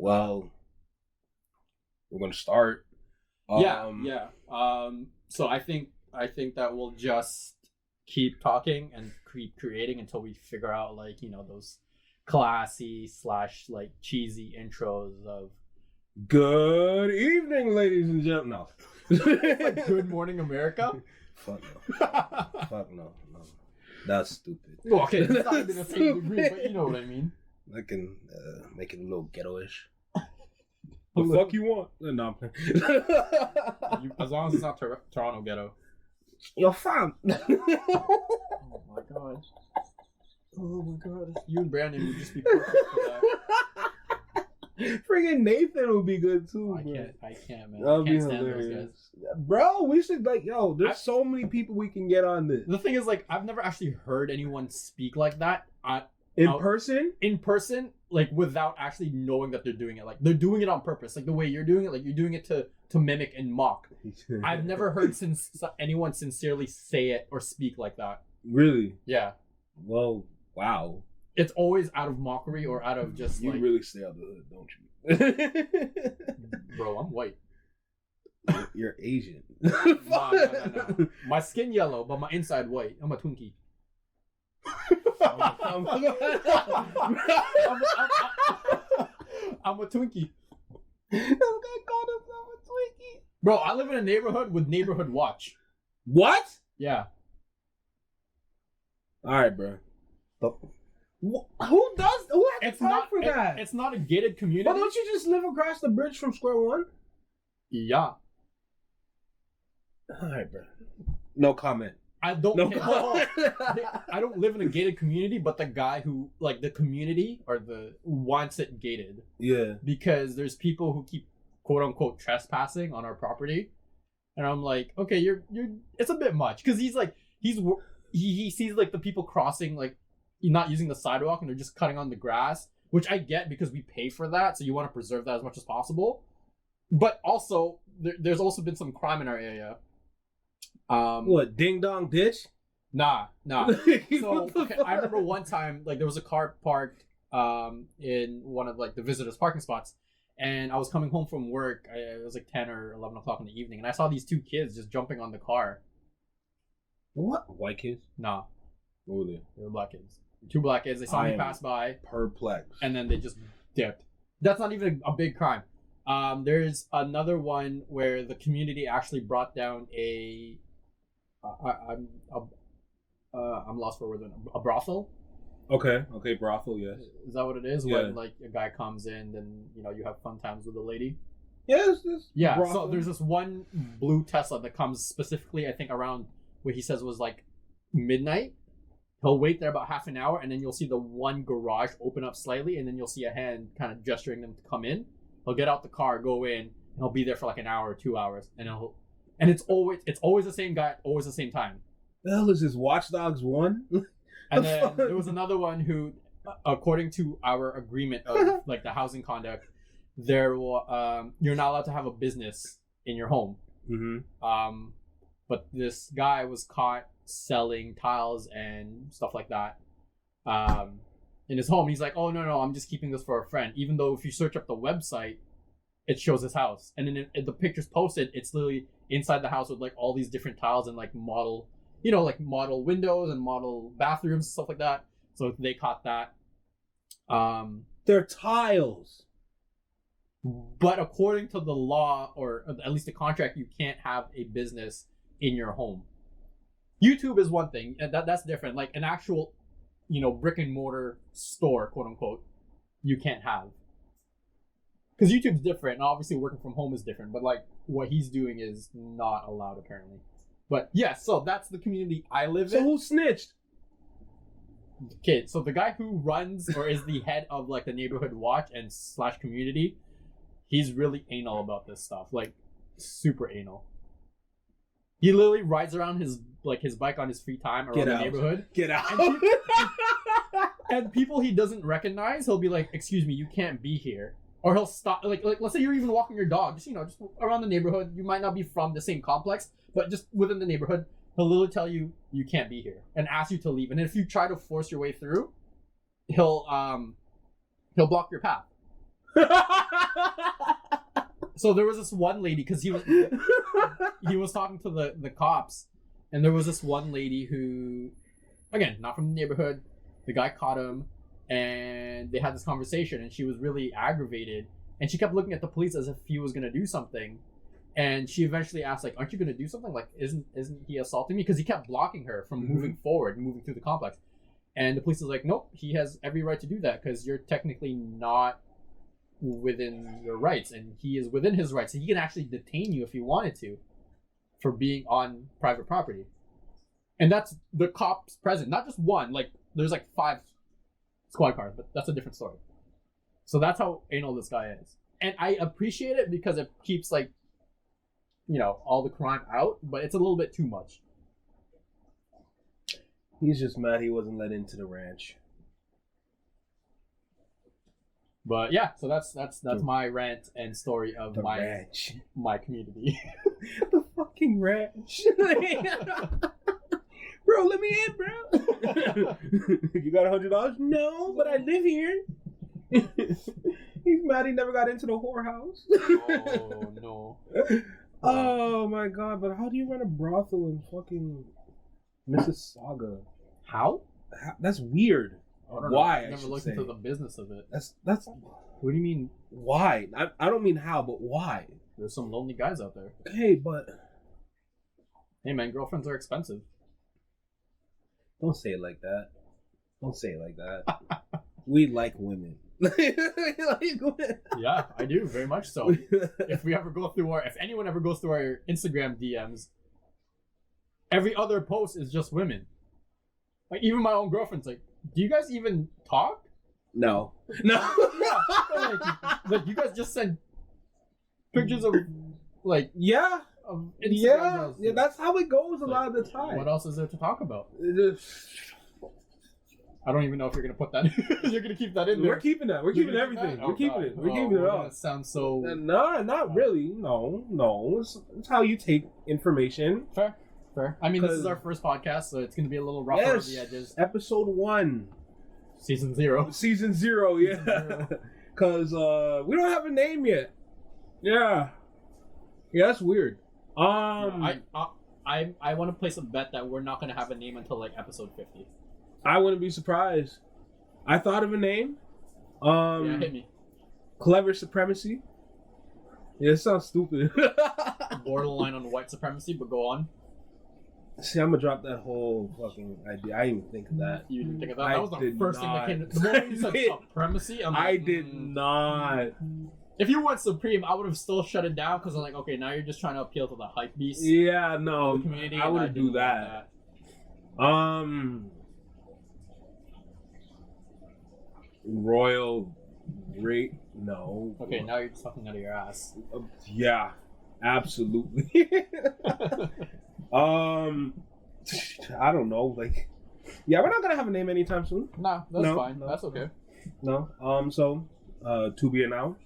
Well, we're gonna start. Yeah. So I think that we'll just keep talking and keep creating until we figure out those classy / like cheesy intros of Good evening, ladies and gentlemen. No. like Good Morning America. Fuck no. Fuck no. That's stupid. Well, okay, it's not to the same degree, but you know what I mean. I can make it a little ghetto-ish. The fuck you want? No, I'm playing. As long as it's not Toronto ghetto. Yo, fam. Oh my god. You and Brandon would just be perfect for that. Friggin' Nathan would be good too. I can't, man. That'll I be can't stand hilarious. those guys. Bro, we should there's so many people we can get on this. The thing is, I've never actually heard anyone speak like that In person, like without actually knowing that they're doing it. Like they're doing it on purpose, like the way you're doing it. Like you're doing it to mimic and mock. I've never heard anyone sincerely say it or speak like that. Really? Yeah. Well, wow. It's always out of mockery or out of just you really stay out the hood, don't you? Bro, I'm white. You're Asian. No. My skin yellow, but my inside white. I'm a Twinkie. I'm a Twinkie. Bro, I live in a neighborhood with neighborhood watch. What? Yeah. All right, bro. Who has time for that? It's not a gated community. But don't you just live across the bridge from Square One? Yeah. All right, bro. No comment. I don't live in a gated community, but the guy who the community wants it gated. Yeah. Because there's people who keep quote unquote trespassing on our property. And I'm like, okay, you're it's a bit much. Because he sees the people crossing not using the sidewalk and they're just cutting on the grass, which I get because we pay for that, so you want to preserve that as much as possible. But also there's also been some crime in our area. What, ding dong ditch? Nah. So I remember one time there was a car parked in one of the visitors parking spots, and I was coming home from work. It was 10 or 11 o'clock in the evening, and I saw these two kids just jumping on the car. What? White kids? Nah. What were they? They were black kids. Two black kids. They saw me pass by. Perplexed. And then they just dipped. That's not even a big crime. There's another one where the community actually brought down I'm lost for words. A brothel. Okay, brothel. Yes. Is that what it is? Yeah. When a guy comes in, and you have fun times with a lady. Yes. Yeah. Brothel. So there's this one blue Tesla that comes specifically, I think, around what he says was midnight. He'll wait there about half an hour, and then you'll see the one garage open up slightly, and then you'll see a hand kind of gesturing them to come in. He'll get out the car, go in, and he'll be there for an hour or 2 hours, and it's always the same guy, always the same time. The hell is this, Watch Dogs 1? And then there was another one who, according to our agreement of the housing conduct, you're not allowed to have a business in your home. Mm-hmm. But this guy was caught selling tiles and stuff like that in his home. He's like, oh no, I'm just keeping this for a friend, even though if you search up the website it shows his house, and then the pictures posted, it's literally inside the house with all these different tiles and model model windows and model bathrooms, stuff like that. So they caught that. They're tiles, but according to the law, or at least the contract, you can't have a business in your home. YouTube is one thing, and that's different. An actual, brick and mortar store, quote unquote, you can't have. Because YouTube's different, and obviously working from home is different. But what he's doing is not allowed apparently. But yeah, so that's the community I live in. So who snitched? Okay, so the guy who runs or is the head of the neighborhood watch and / community, he's really anal about this stuff. Super anal. He literally rides around his bike on his free time around the neighborhood. Get out. And people he doesn't recognize, he'll be like, excuse me, you can't be here. Or he'll stop, let's say you're even walking your dog, just around the neighborhood. You might not be from the same complex, but just within the neighborhood, he'll literally tell you can't be here and ask you to leave. And if you try to force your way through, he'll block your path. So there was this one lady, because he was talking to the cops, and there was this one lady who, again, not from the neighborhood. The guy caught him, and they had this conversation, and she was really aggravated, and she kept looking at the police as if he was gonna do something, and she eventually asked, like, "Aren't you gonna do something? Like, isn't he assaulting me?" Because he kept blocking her from moving forward and moving through the complex, and the police was like, "Nope, he has every right to do that because you're technically not within your rights, and he is within his rights, so he can actually detain you if he wanted to for being on private property." And that's the cops present, not just one. Like, there's like 5 squad cars, but that's a different story. So that's how anal this guy is, and I appreciate it because it keeps, like, you know, all the crime out, but it's a little bit too much. He's just mad he wasn't let into the ranch. But yeah, so that's my rant and story of The my ranch. my community. The fucking ranch. Bro, let me in, bro. You got $100? No, but I live here. He's mad he never got into the whorehouse. Oh no. Oh my god, but how do you run a brothel in fucking Mississauga? How? That's weird. I don't know. Why? I've never looked into the business of it. That's What do you mean? why. I don't mean how, but why. There's some lonely guys out there. Okay, but Hey man, girlfriends are expensive. don't say it like that. Don't say it like that. We like women. Yeah, I do very much so. If anyone ever goes through our Instagram DMs, every other post is just women. Like, even my own girlfriend's like, "Do you guys even talk?" No. Yeah. Like, you guys just send pictures of, like, Yeah. of Instagram Yeah. girls. Yeah, that's how it goes a lot of the time. What else is there to talk about? It just- I don't even know if you're gonna put that. You're gonna keep that in there. We're keeping that. We're keeping everything. We're keeping it. We're keeping it all. That sounds so No, not really. No. It's how you take information. fair. I mean, this is 'Cause- our first podcast, so it's gonna be a little rougher on the edges. Episode 1. Season 0. Season 0, yeah. Because we don't have a name yet. Yeah. Yeah, that's weird. I want to place a bet that we're not gonna have a name until like episode 50. I wouldn't be surprised. I thought of a name. Yeah, hit me. Clever Supremacy. Yeah, it sounds stupid. Borderline on white supremacy, but go on. See, I'm gonna drop that whole fucking idea. I didn't even think of that. You didn't think of that? I That was the did first thing that not. came to the moment you said supremacy. I'm like, I did not. If you went supreme, I would have still shut it down because I'm like, okay, now you're just trying to appeal to the hype beast. Yeah, no. The community, I and wouldn't do didn't that. want Royal Great. No. Okay, now you're just talking out of your ass. Yeah, absolutely. I don't know. Like, yeah, we're not gonna have a name anytime soon. Nah, that's No, fine. no. That's okay. No. So, to be announced.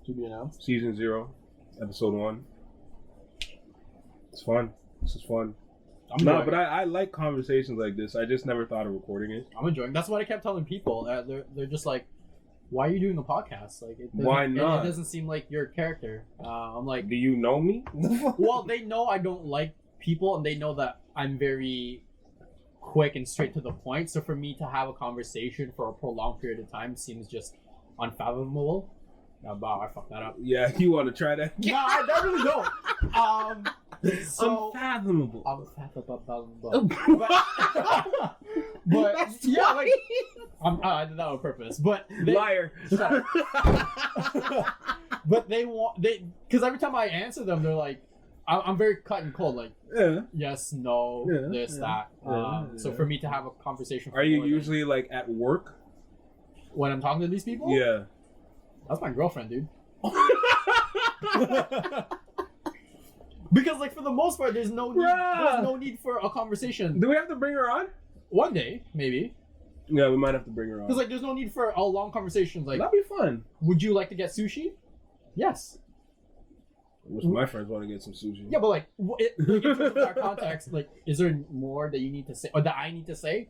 To be announced. Season 0, episode 1. It's fun. This is fun. But I like conversations like this. I just never thought of recording it. I'm enjoying. That's what I kept telling people. They're just like, "Why are you doing the podcast? Like, Why not? It doesn't seem like your character." I'm like, Do you know me? well, they know I don't like people, and they know that I'm very quick and straight to the point. So for me to have a conversation for a prolonged period of time seems just unfathomable. Wow, I fucked that up. Yeah, you want to try that? No, I really don't. So Unfathomable. unfathomable. But That's yeah, funny. like I did that on purpose. But they, Liar. Shut up. But because every time I answer them, they're like, I'm very cut and cold. Like, Yeah. yes, no, Yeah, this, yeah, that. So yeah. for me to have a conversation, Are you more than- usually like at work? when I'm talking to these people? Yeah. That's my girlfriend, dude. Because, like, for the most part, there's no need for a conversation. Do we have to bring her on? One day, maybe. Yeah, we might have to bring her on. Because, like, there's no need for a long conversation. Like, that'd be fun. would you like to get sushi? Yes. Wish my friends want to get some sushi. Yeah, but, like, in terms of our context, like, is there more that you need to say, or that I need to say?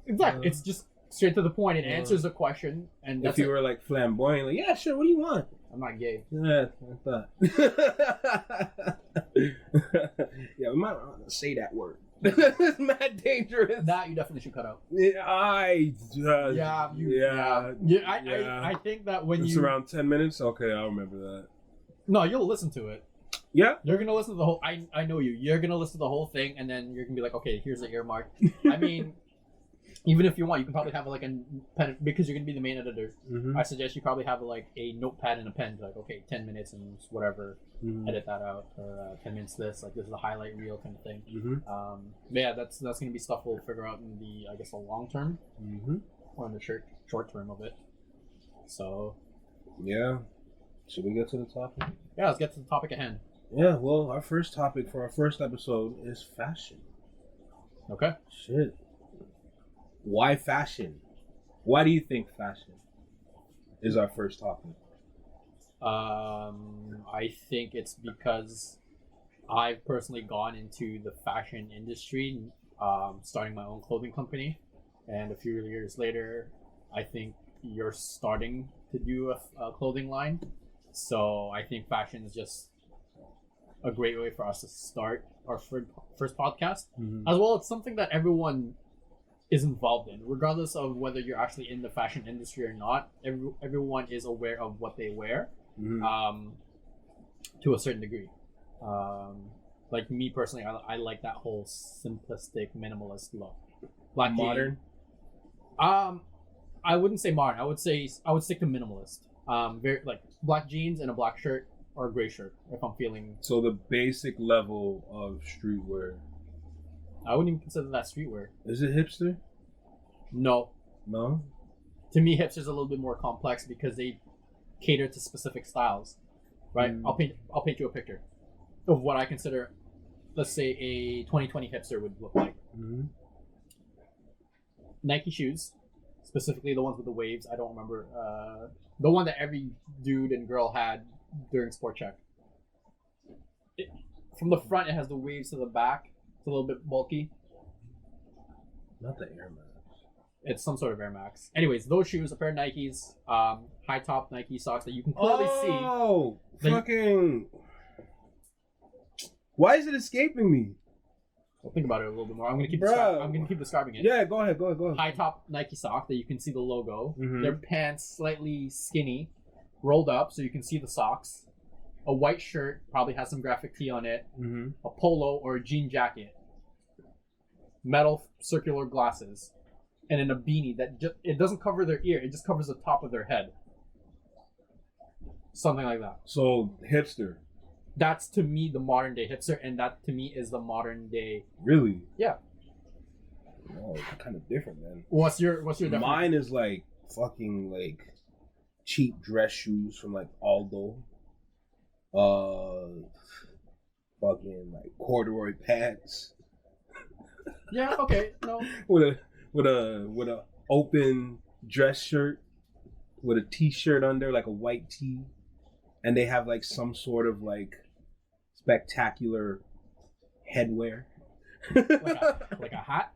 Exactly. It's just straight to the point. It answers the question. And if you were like flamboyant, like, yeah, sure, what do you want? I'm not gay. Yeah, I thought. Yeah, we might want to say that word. It's mad dangerous. That you definitely should cut out. Yeah, I think that when it's you around 10 minutes. Okay, I'll remember that. No, you'll listen to it. Yeah, you're gonna listen to the whole. I know you. You're gonna listen to the whole thing, and then you're gonna be like, okay, here's the earmark. I mean, even if you want, you can probably have like a pen because you're gonna be the main editor. Mm-hmm. I suggest you probably have like a notepad and a pen. Like, okay, 10 minutes and whatever. Mm-hmm. Edit that out, or 10 minutes this. Like, this is a highlight reel kind of thing. Mm-hmm. But yeah, that's gonna be stuff we'll figure out in the the long term, or in the short term of it. So yeah, should we get to the topic? Yeah, let's get to the topic at hand. Yeah, well, our first topic for our first episode is fashion. Okay. Shit. Why fashion? Why do you think fashion is our first topic? I think it's because I've personally gone into the fashion industry, starting my own clothing company, and a few years later, I think you're starting to do a clothing line. So I think fashion is just a great way for us to start our first podcast. As well, it's something that everyone is involved in, regardless of whether you're actually in the fashion industry or not. Everyone is aware of what they wear, to a certain degree. Like me personally, I like that whole simplistic minimalist look. Black modern. I wouldn't say modern. I would stick to minimalist. Very like black jeans and a black shirt or a gray shirt if I'm feeling. So the basic level of streetwear. I wouldn't even consider that streetwear. Is it hipster? No. No? To me, hipster's a little bit more complex because they cater to specific styles, right? I'll paint you a picture of what I consider, let's say, a 2020 hipster would look like. Nike shoes, specifically the ones with the waves. I don't remember the one that every dude and girl had during Sport Check. From the front, it has the waves to the back. It's a little bit bulky. Not the Air Max. It's some sort of Air Max. Anyways, those shoes, a pair of Nikes, high top Nike socks that you can clearly see. Oh, fucking! Why is it escaping me? Well, think about it a little bit more. I'm gonna keep describing it. Yeah, go ahead. High top Nike sock that you can see the logo. Their pants slightly skinny, rolled up so you can see the socks. A white shirt, probably has some graphic tee on it. A polo or a jean jacket. Metal circular glasses. And then a beanie that it doesn't cover their ear, it just covers the top of their head. Something like that. So, hipster. That's to me the modern day hipster, and that to me is the modern day. Really? Yeah. Oh, it's kind of different, man. What's your definition? Mine is like fucking like cheap dress shoes from like Aldo. Fucking like corduroy pants. Yeah. Okay. No. with a open dress shirt with a t-shirt under, like a white tee, and they have like some sort of like spectacular headwear. like a hat?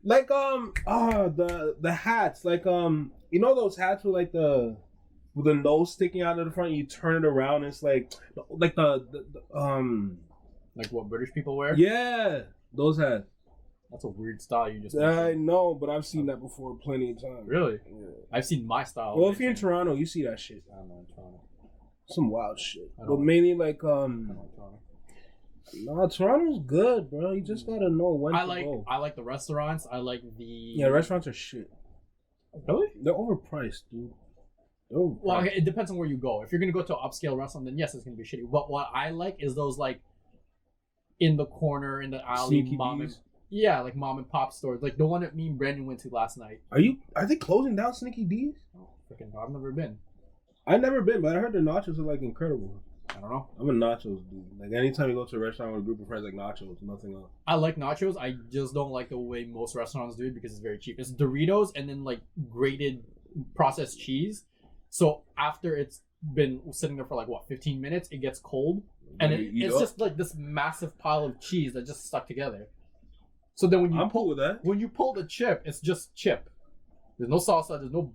Like the hats, like you know those hats with like with the nose sticking out of the front, you turn it around, and it's like the like what British people wear? Yeah, those hats. That's a weird style you just mentioned. I know, but I've seen that before plenty of times. Really? Yeah. I've seen my style. Well, if you're in Toronto, you see that shit. I'm not in Toronto. Some wild shit. But mainly like No, Toronto's good, bro. You just gotta know when to go. I like the restaurants. I like the... Yeah, restaurants are shit. Really? They're overpriced, dude. Well, okay, it depends on where you go. If you're gonna go to an upscale restaurant, then yes, it's gonna be shitty. But what I like is those like in the corner, in the alley, like mom and pop stores, like the one that me and Brandon went to last night. Are they closing down Sneaky D's? Oh, freaking! I've never been. I've never been, but I heard the nachos are like incredible. I don't know. I'm a nachos dude. Like anytime you go to a restaurant with a group of friends, like nachos, nothing else. I like nachos. I just don't like the way most restaurants do it because it's very cheap. It's Doritos and then like grated processed cheese. So after it's been sitting there for like 15 minutes, it gets cold, and it's just like this massive pile of cheese that just stuck together. So then when you cool with that. When you pull the chip, it's just chip. There's no salsa. There's no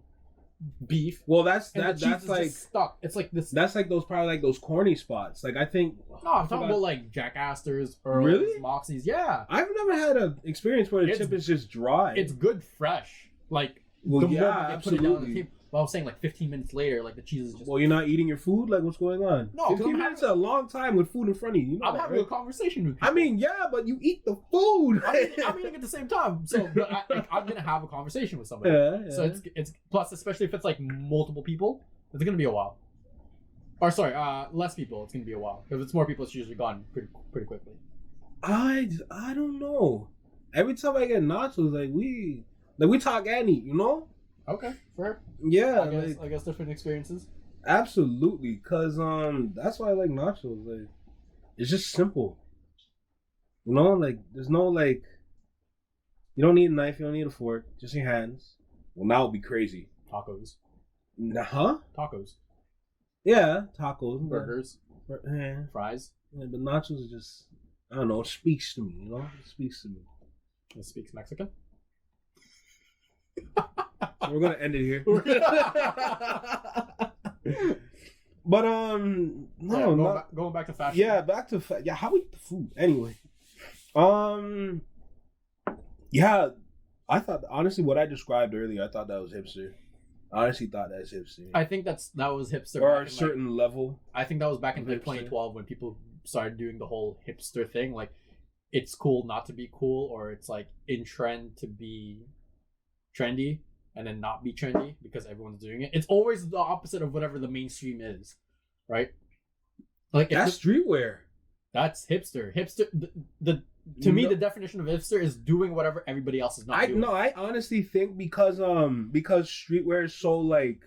beef. Well, that's And the cheese that's is like just stuck. It's like this. that's like those probably like those corny spots. Like I think. No, I'm talking about like Jack Astor's, Earl's, Really? Moxie's. Yeah, I've never had an experience where the It's- chip is just dry. it's good fresh. Like well, the yeah, moment they put it down on the absolutely. table. But I was saying like 15 minutes later, like the cheese is just. Well, you're not eating your food. Like, what's going on? No, 'cause 15 I'm minutes is a long time with food in front of you. You know I'm that, having a right? conversation with people. I mean, yeah, but you eat the food. I'm eating at the same time, so but I'm gonna have a conversation with somebody. yeah. So it's plus, especially if it's like multiple people, it's gonna be a while. Or sorry, less people, it's gonna be a while. If it's more people, it's usually gone pretty quickly. I don't know. Every time I get nachos, like we talk and eat, you know? Okay, fair. Yeah, I guess different experiences. absolutely. Cause that's why I like nachos. Like, it's just simple. You know, like there's no like. You don't need a knife. You don't need a fork. Just your hands. Well, now it'd be crazy. Tacos. Huh? Tacos. Yeah, tacos, Burgers. Yeah, Fries. but nachos is just. I don't know. It speaks to me. You know, it speaks to me. It speaks Mexican. We're gonna end it here. But no, Yeah, going back to fashion. yeah, back to yeah. How we eat the food anyway? Yeah, I thought honestly what I described earlier. I thought that was hipster. I honestly thought that's hipster. I think that was hipster. Or back a in, like, certain level. I think that was back in like Hipster. 2012 when people started doing the whole hipster thing. Like, it's cool not to be cool, or it's like in trend to be trendy and then not be trendy because everyone's doing it. It's always the opposite of whatever the mainstream is, right? Like if That's streetwear. that's hipster. Hipster. To me, the definition of hipster is doing whatever everybody else is not doing. I honestly think because streetwear is so like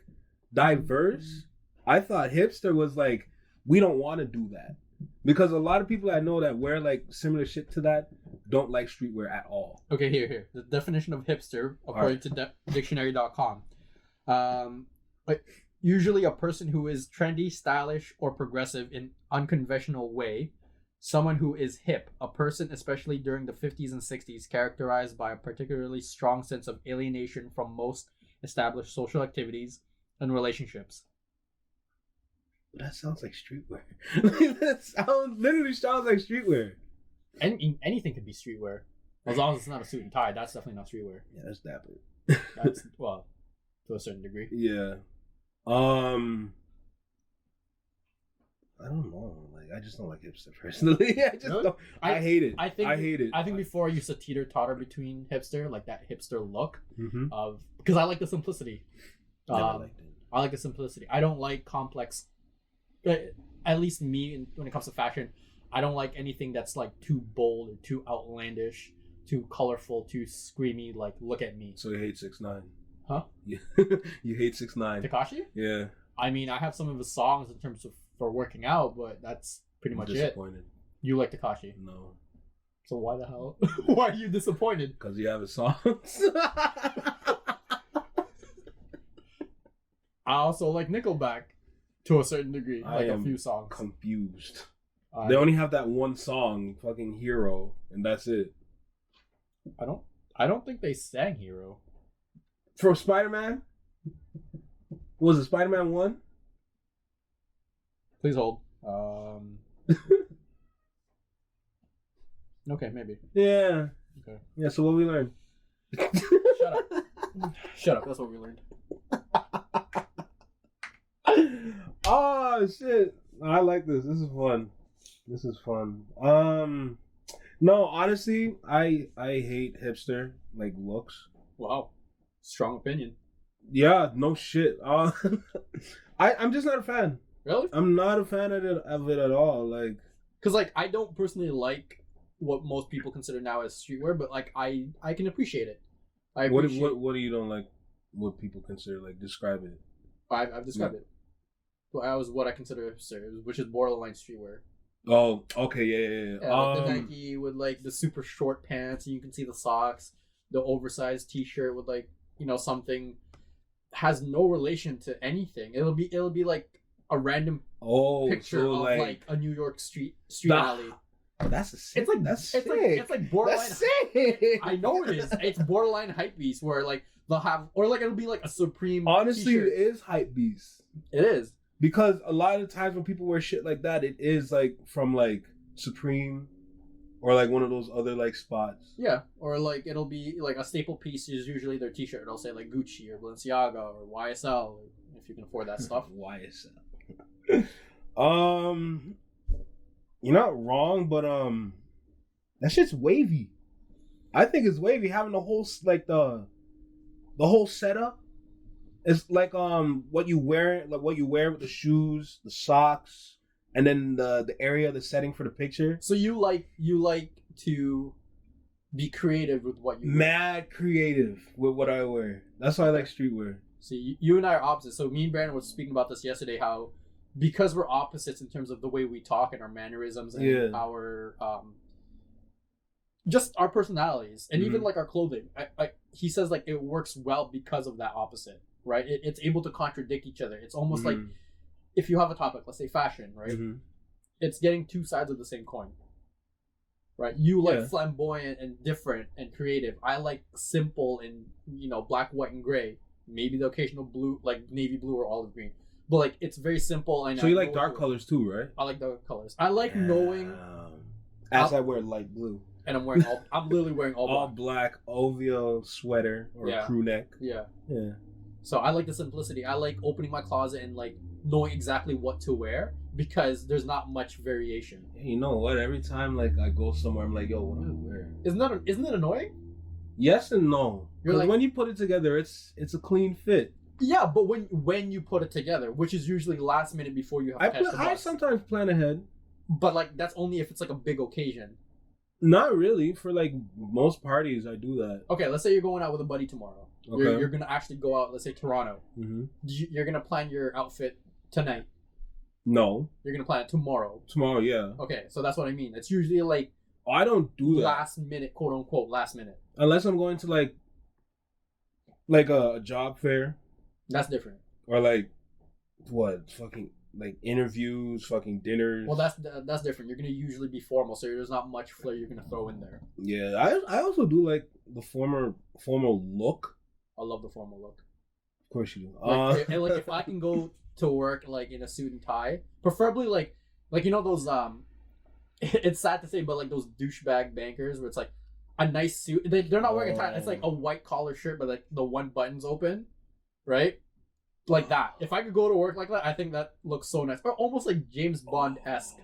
diverse, I thought hipster was like we don't want to do that. Because a lot of people I know that wear like similar shit to that don't like streetwear at all. Okay, here. The definition of hipster, according to dictionary.com. But usually a person who is trendy, stylish, or progressive in unconventional way. Someone who is hip, a person especially during the 50s and 60s characterized by a particularly strong sense of alienation from most established social activities and relationships. That sounds like streetwear. Literally sounds like streetwear. Anything could be streetwear. As long as it's not a suit and tie, that's definitely not streetwear. Yeah, that's dapper. That's, well, to a certain degree. Yeah. I don't know. Like, I just don't like hipster personally. I just Really? don't. I hate it. I hate it. I think before I used to teeter totter between hipster, like that hipster look Mm-hmm. of, because I like the simplicity. Never liked it. I like the simplicity. I don't like complex. At least me, when it comes to fashion, I don't like anything that's like too bold or too outlandish, too colorful, too screamy. Like, look at me. So you hate 6ix9ine? Huh? Yeah. You hate 6ix9ine? Tekashi? Yeah. I mean, I have some of his songs in terms of for working out, but that's pretty much it. Disappointed. You like Tekashi, No, so why the hell? Why are you disappointed? because you have his songs. I also like Nickelback to a certain degree, I like a am few songs. Confused. They only have that one song, fucking Hero, and that's it. I don't think they sang Hero. For Spider-Man? Was it Spider-Man 1? Please hold. Okay, maybe. Yeah. Okay. Yeah, so what we learned? Shut up. Shut up. That's what we learned. Oh shit. I like this. This is fun. No, honestly, I hate hipster like looks. Wow. Strong opinion. Yeah, no shit. I'm just not a fan. Really? I'm not a fan of it at all. Like, Because like I don't personally like what most people consider now as streetwear, but like I can appreciate it. I appreciate. what do you don't like? What people consider like describe it? I've described it. Well, that was what I consider hipster, which is borderline streetwear. Oh, okay, yeah. Yeah, like the Nike with like the super short pants, and you can see the socks, the oversized T-shirt with like something has no relation to anything. It'll be like a random picture so of like a New York street alley. That's a sick. It's like that's it's sick. like borderline. That's sick. I know it is. It's borderline hype beast where like they'll have, or like it'll be like a Supreme. Honestly, t-shirt. it is hype beast. It is. Because a lot of the times when people wear shit like that, it is like from like Supreme or like one of those other like spots. Yeah, or like it'll be like a staple piece is usually their t-shirt. It'll say like Gucci or Balenciaga or YSL if you can afford that stuff. YSL. You're not wrong, but that shit's wavy. I think it's wavy having the whole like the whole setup. It's like what you wear with the shoes, the socks, and then the area, the setting for the picture. So you like to be creative with what you wear. Mad creative with what I wear. That's why I like streetwear. See, you and I are opposites. So me and Brandon were speaking about this yesterday, how because we're opposites in terms of the way we talk and our mannerisms and our just our personalities and even like our clothing. He says like it works well because of that opposite, right? It's able to contradict each other. It's almost like if you have a topic, let's say fashion, right? It's getting two sides of the same coin, right? You like flamboyant and different and creative. I like simple and black, white, and gray. Maybe the occasional blue, like navy blue or olive green. But like it's very simple. And so you like dark colors too, right? I like dark colors. I like knowing. As I wear light blue. And I'm literally wearing all black OVO sweater or crew neck. Yeah. So I like the simplicity. I like opening my closet and like knowing exactly what to wear because there's not much variation. You know what? Every time like I go somewhere, I'm like, yo, what do I wear? Isn't it annoying? Yes and no. You're like, when you put it together, it's a clean fit. Yeah, but when you put it together, which is usually last minute before you have to catch the bus. I sometimes plan ahead. But like that's only if it's like a big occasion. Not really. For like most parties, I do that. Okay, let's say you're going out with a buddy tomorrow. Okay. You're gonna actually go out. Let's say Toronto. You're gonna plan your outfit tonight. No. You're gonna plan it tomorrow. Tomorrow, yeah. Okay, so that's what I mean. It's usually like I don't do that. Last minute, quote unquote, last minute. Unless I'm going to like a job fair. That's different. Or like what fucking. Like interviews, fucking dinners. Well, that's different. You're gonna usually be formal, so there's not much flair you're gonna throw in there. Yeah, I also do like the formal look. I love the formal look. Of course you do. Like, like if I can go to work like in a suit and tie, preferably like those it's sad to say, but like those douchebag bankers where it's like a nice suit. They're not wearing a tie. It's like a white collar shirt, but like the one button's open, right? Like that. If I could go to work like that, I think that looks so nice. Or almost like James Bond-esque.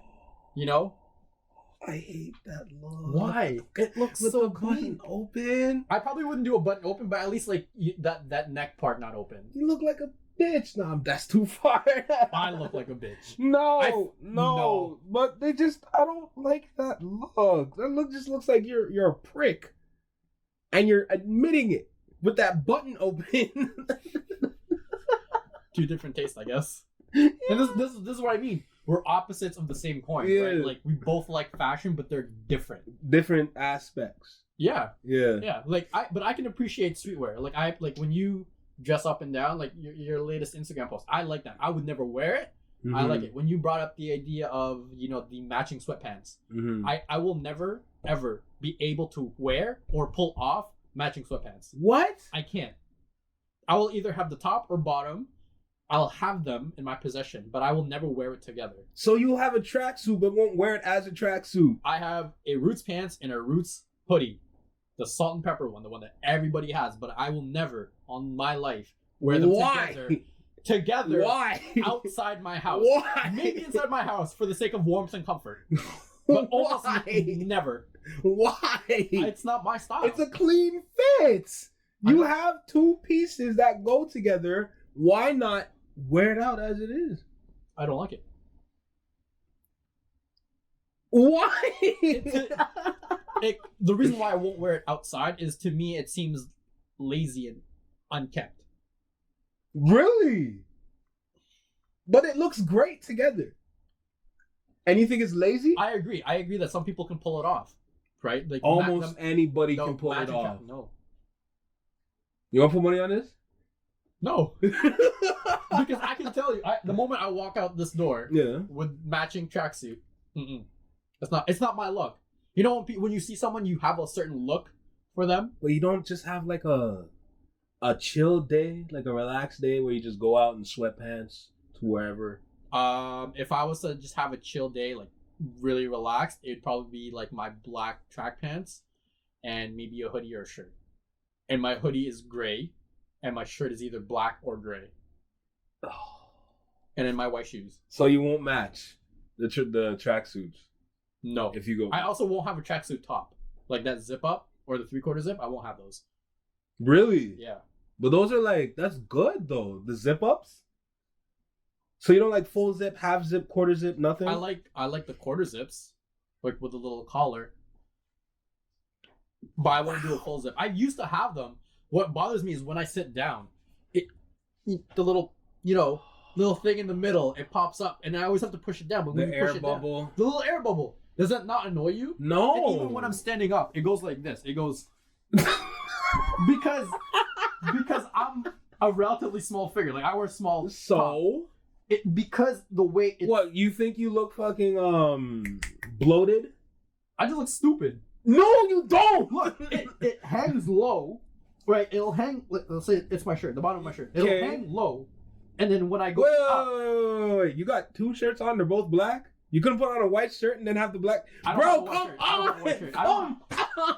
I hate that look. Why? It looks so button open. I probably wouldn't do a button open, but at least like that neck part not open. You look like a bitch. No, that's too far. I look like a bitch. No. But I don't like that look. That look just looks like you're a prick. And you're admitting it with that button open. Two different tastes, I guess. Yeah. And this is what I mean. We're opposites of the same coin, right? Like we both like fashion, but they're different. Different aspects. Yeah. Yeah. Yeah. Like I can appreciate streetwear. Like when you dress up and down, like your latest Instagram post. I like that. I would never wear it. I like it. When you brought up the idea of, the matching sweatpants. I will never ever be able to wear or pull off matching sweatpants. What? I can't. I will either have the top or bottom. I'll have them in my possession, but I will never wear it together. So you'll have a tracksuit, but won't wear it as a tracksuit. I have a Roots pants and a Roots hoodie, the salt and pepper one, the one that everybody has, but I will never, on my life, wear them together. Why? Outside my house. Why? Maybe inside my house for the sake of warmth and comfort. But almost never. Why? It's not my style. It's a clean fit. You have two pieces that go together. Why not wear it out as it is? I don't like it. Why? The reason why I won't wear it outside is, to me, it seems lazy and unkept. Really? But it looks great together. And you think it's lazy? I agree. I agree that some people can pull it off, right? Like almost anybody can pull it off. No. You want to put money on this? No. Because I can tell you, the moment I walk out this door with matching tracksuit, it's not my look. When you see someone, you have a certain look for them. But you don't just have like a a chill day, like a relaxed day where you just go out in sweatpants to wherever? If I was to just have a chill day, like really relaxed, it'd probably be like my black track pants and maybe a hoodie or a shirt. And my hoodie is gray, and my shirt is either black or gray. And then my white shoes. So you won't match the tracksuits. No. If you go, I also won't have a tracksuit top, like that zip up or the 3/4 zip. I won't have those. Really? Yeah. But those are like, that's good though. The zip ups. So you don't like full zip, half zip, quarter zip, nothing? I like the quarter zips, like with the little collar. But I won't do a full zip. I used to have them. What bothers me is when I sit down, the little little thing in the middle, it pops up, and I always have to push it down. But when the you push air it bubble. down, the little air bubble, does that not annoy you? No. And even when I'm standing up, it goes like this. It goes because I'm a relatively small figure. Like I wear small. So top. Because the way it. What, you think you look fucking bloated? I just look stupid. No, you don't. Look, it hangs low, right? It'll hang. Let's say it's my shirt, the bottom of my shirt. It'll hang low, and then when I go wait. You got two shirts on. They're both black. You couldn't put on a white shirt and then have the black. Bro, come on.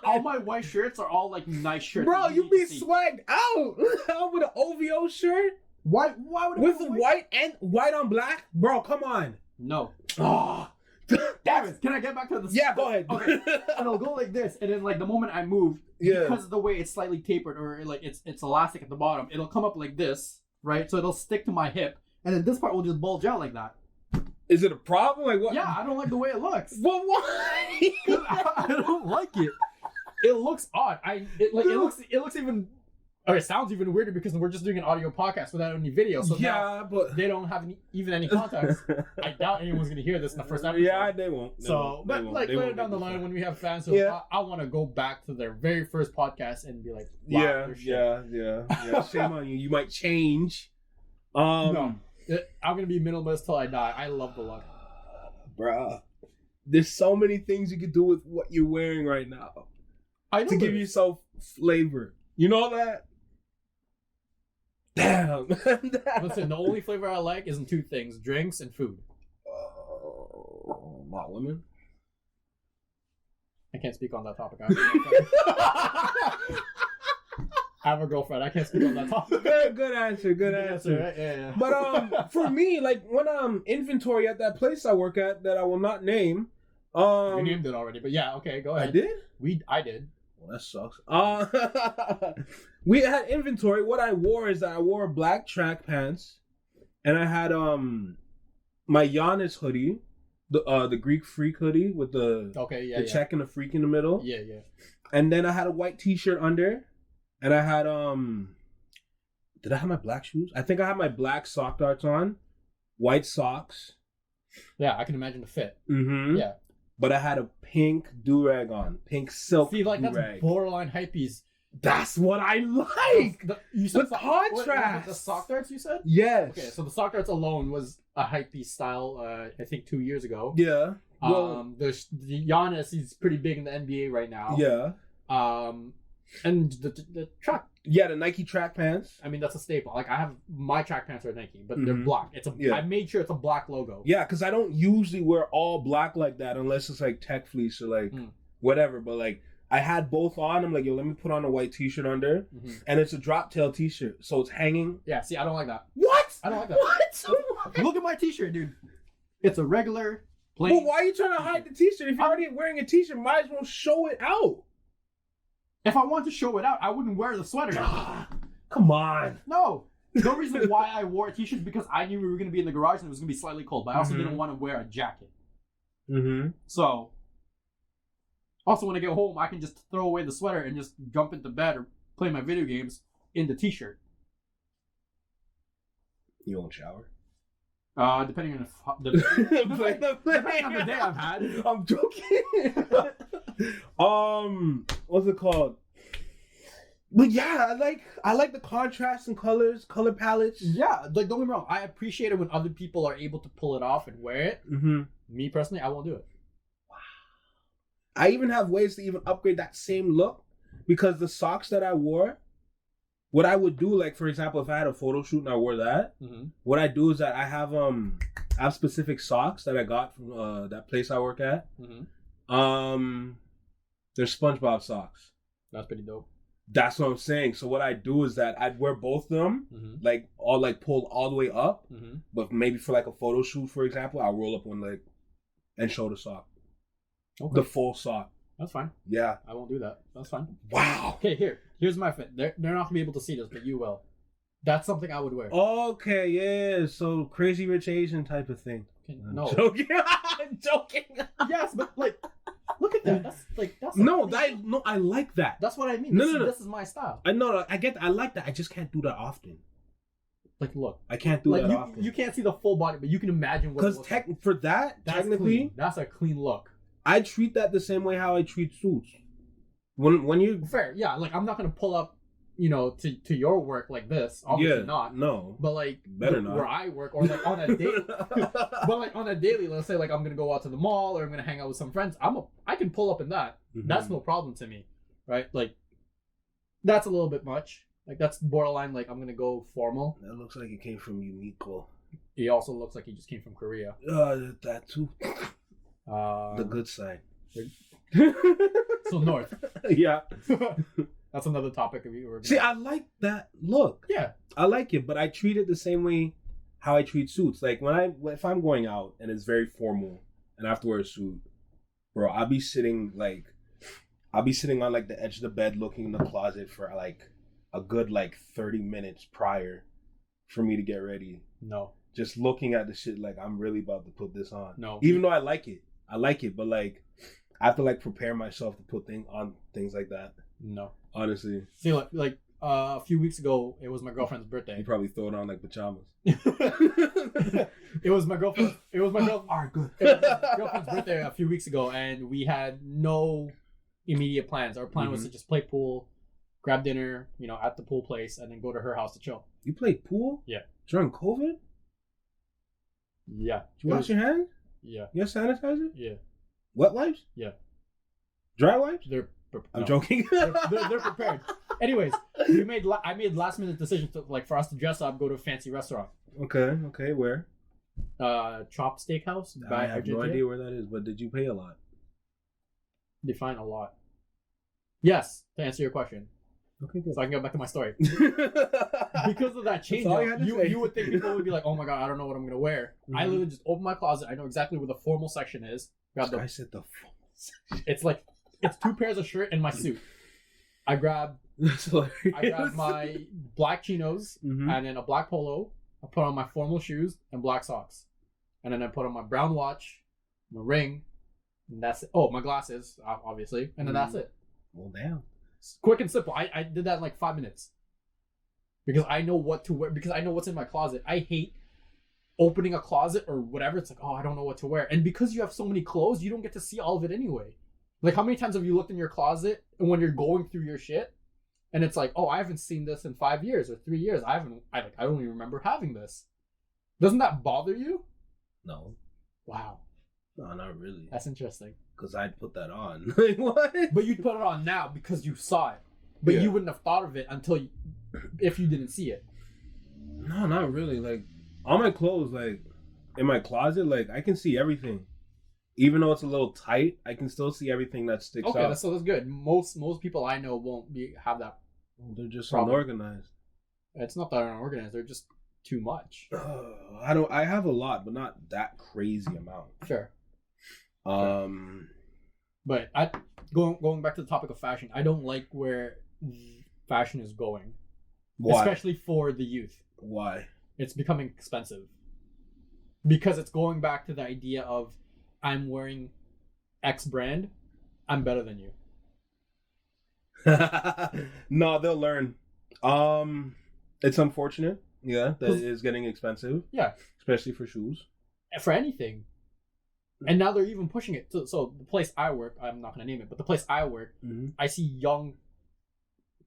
All my white shirts are all like nice shirts. Bro, you be swagged out with an OVO shirt. Why would with the white and white on black? Bro, come on. No. Oh. Damn it. Can I get back to the... Yeah, go ahead. Okay. And it'll go like this, and then like the moment I move, because of the way it's slightly tapered or like it's elastic at the bottom, it'll come up like this, right? So it'll stick to my hip, and then this part will just bulge out like that. Is it a problem? Like what? Yeah, I don't like the way it looks. Well, why? I don't like it. It looks odd. It looks even... Or it sounds even weirder because we're just doing an audio podcast without any video. So yeah, but they don't have any context. I doubt anyone's gonna hear this in the first episode. Yeah, they won't. But later down the line when we have fans, so I want to go back to their very first podcast and be like, wow, yeah. Shame on you. You might change. No, I'm gonna be minimalist till I die. I love the look, bruh. There's so many things you could do with what you're wearing right now. To give yourself flavor. You know that? Damn. Listen, the only flavor I like isn't two things: drinks and food. Not women. I can't speak on that topic. I have a girlfriend. I can't speak on that topic. Good answer. Right? Yeah. But for me, like when inventory at that place I work at that I will not name. You named it already, but yeah, okay, go ahead. I did? I did. Well, that sucks. We had inventory. What I wore is that I wore black track pants, and I had my Giannis hoodie, the Greek Freak hoodie with the check and the freak in the middle. Yeah. And then I had a white T-shirt under, and I had did I have my black shoes? I think I had my black sock darts on, white socks. Yeah, I can imagine the fit. Mm-hmm. Yeah. But I had a pink do-rag on, pink silk do-rag. That's borderline hypebeast. That's what I like. You said the contrast. The sock darts you said? Yes. Okay, so the sock darts alone was a hypebeast style. I think 2 years ago. Yeah. Well, the Giannis, he's pretty big in the NBA right now. Yeah. And the track. Yeah, the Nike track pants. I mean, that's a staple. Like I have my track pants are Nike, but they're black. I made sure it's a black logo. Yeah, because I don't usually wear all black like that unless it's like tech fleece or like whatever. But like I had both on. I'm like, yo, let me put on a white T-shirt under, and it's a drop tail T-shirt, so it's hanging. Yeah. See, I don't like that. What? I don't like that. What? Look at my T-shirt, dude. It's a regular plain. But why are you trying to hide the T-shirt? If you're already wearing a T-shirt, might as well show it out. If I want to show it out, I wouldn't wear the sweater. Come on. No. The reason why I wore a T-shirt is because I knew we were going to be in the garage and it was going to be slightly cold, but I also didn't want to wear a jacket. So, also when I get home, I can just throw away the sweater and just jump into bed or play my video games in the T-shirt. You won't shower? Depending on depending on the day I've had. I'm joking. What's it called? But yeah, I like the contrast and colors, color palettes. Yeah, like don't get me wrong, I appreciate it when other people are able to pull it off and wear it. Me personally, I won't do it. Wow. I even have ways to even upgrade that same look because the socks that I wore, what I would do, like for example, if I had a photo shoot and I wore that, what I do is that I have specific socks that I got from that place I work at. They're SpongeBob socks. That's pretty dope. That's what I'm saying. So what I do is that I'd wear both of them, like all like pulled all the way up, but maybe for like a photo shoot, for example, I'll roll up one leg and show the sock, the full sock. That's fine. Yeah, I won't do that. That's fine. Wow. Okay, here's my fit. They're not gonna be able to see this, but you will. That's something I would wear. Okay, yeah. So Crazy Rich Asian type of thing. No. Joking. I'm joking. Yes, but like, look at that. That's no, I like that. That's what I mean. No. This is my style. I know. I get that. I like that. I just can't do that often. Like, look. I can't do that often. You can't see the full body, but you can imagine what. Because for that, technically, clean. That's a clean look. I treat that the same way how I treat suits. When you fair, yeah. Like, I'm not gonna pull up, to your work like this. Obviously not. No. But like, better not. Where I work, or like on a daily, but like on a daily, let's say like I'm gonna go out to the mall or I'm gonna hang out with some friends. I can pull up in that. That's no problem to me, right? Like, that's a little bit much. Like, that's borderline. Like, I'm gonna go formal. That looks like it came from Uniqlo. He also looks like he just came from Korea. That too. The good side. So north. Yeah. That's another topic of you. See, I like that look. Yeah. I like it, but I treat it the same way how I treat suits. Like if I'm going out and it's very formal and I have to wear a suit, bro, I'll be sitting on like the edge of the bed looking in the closet for like a good like 30 minutes prior for me to get ready. No. Just looking at the shit like I'm really about to put this on. No. Even though I like it, but like I have to like prepare myself to put things like that. No. Honestly. See, like a few weeks ago, it was my girlfriend's birthday. You probably throw it on like pajamas. It was my girlfriend. Alright, good. It was my girlfriend's birthday a few weeks ago, and we had no immediate plans. Our plan was to just play pool, grab dinner, at the pool place, and then go to her house to chill. You played pool? Yeah. During COVID? Yeah. Did you wash your hands? Yeah. You have sanitizer? Yeah. Wet wipes? Yeah. Dry wipes? I'm joking. they're prepared. Anyways, I made last minute decisions for us to dress up, go to a fancy restaurant. Okay. Where? Chop Steakhouse. I have no idea where that is, but did you pay a lot? Define a lot. Yes, to answer your question. Okay, good. So I can go back to my story. Because of that change, you would think people would be like, "Oh my god, I don't know what I'm gonna wear." I literally just open my closet. I know exactly where the formal section is. I said the formal section. It's 2 pairs of shirt and my suit. I grab my black chinos and then a black polo. I put on my formal shoes and black socks, and then I put on my brown watch, my ring, and that's it. Oh, my glasses, obviously, and then that's it. Well, damn. Quick and simple. I did that in like 5 minutes because I know what to wear, because I know what's in my closet. I hate opening a closet or whatever. It's like, oh, I don't know what to wear. And because you have so many clothes, you don't get to see all of it anyway. Like, how many times have you looked in your closet and when you're going through your shit and it's like, oh, I haven't seen this in 5 years or 3 years. I don't even remember having this. Doesn't that bother you? No. Wow. No, not really. That's interesting. Because I'd put that on. Like, what? But you'd put it on now because you saw it. But you wouldn't have thought of it if you didn't see it. No, not really. Like, all my clothes, like, in my closet, like, I can see everything. Even though it's a little tight, I can still see everything that sticks out. Okay, so that's good. Most people I know won't have that. They're just problem. Unorganized. It's not that unorganized. They're just too much. I have a lot, but not that crazy amount. Fair. But going back to the topic of fashion, I don't like where fashion is going. Why? Especially for the youth. Why? It's becoming expensive. Because it's going back to the idea of, I'm wearing X brand, I'm better than you. No, they'll learn. It's unfortunate, that it is getting expensive. Yeah. Especially for shoes. For anything. And now they're even pushing it. So the place I work, I'm not going to name it, but the place I work, I see young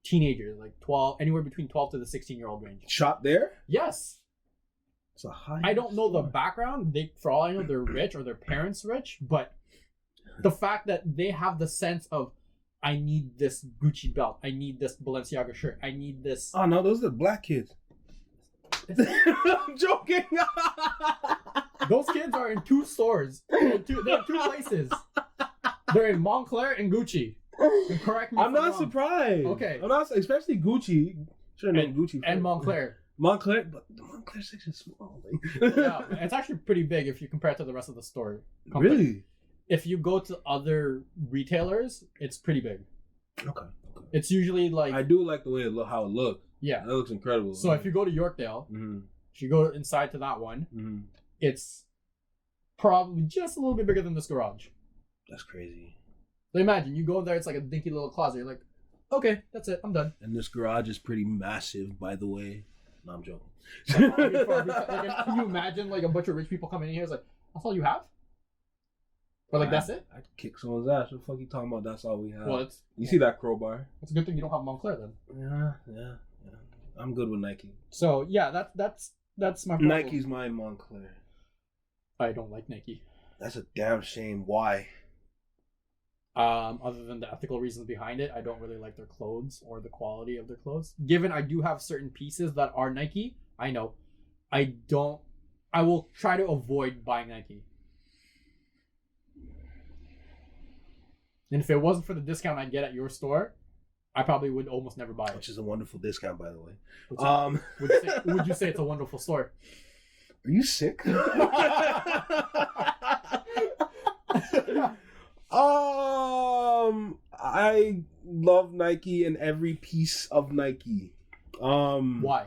teenagers, like anywhere between 12 to the 16-year-old range. Shop there? Yes. It's a high. I don't know the background. For all I know, they're rich or their parents rich, but the fact that they have the sense of, I need this Gucci belt. I need this Balenciaga shirt. I need this. Oh no, those are black kids. I'm joking. Those kids are in 2 stores. They're in 2 places. They're in Montclair and Gucci. And correct me. I'm not surprised. Okay. I'm not, especially Gucci. Sure, name Gucci and Montclair. Montclair, but the Montclair section is small. Yeah, it's actually pretty big if you compare it to the rest of the store. Really? If you go to other retailers, it's pretty big. Okay. It's usually like I do like the way how it looks. Yeah, that looks incredible. So if you go to Yorkdale, if you go inside to that one, it's probably just a little bit bigger than this garage. That's crazy. So imagine you go there, it's like a dinky little closet. You're like, okay, that's it, I'm done. And this garage is pretty massive, by the way. No, I'm joking. Can you imagine like a bunch of rich people coming in here? It's like, that's all you have? Or like, that's it? I'd kick someone's ass. What the fuck you talking about? That's all we have. Well, you see that crowbar? It's a good thing you don't have Montclair then. Yeah. I'm good with Nike. So yeah, that's my problem. Nike's my Montclair. I don't like Nike. That's a damn shame. Why? Other than the ethical reasons behind it, I don't really like their clothes or the quality of their clothes. Given I do have certain pieces that are Nike, I know. I will try to avoid buying Nike. And if it wasn't for the discount I get at your store, I probably would almost never buy it. Which is a wonderful discount, by the way. Would you say it's a wonderful store? Are you sick? I love Nike and every piece of Nike. Why?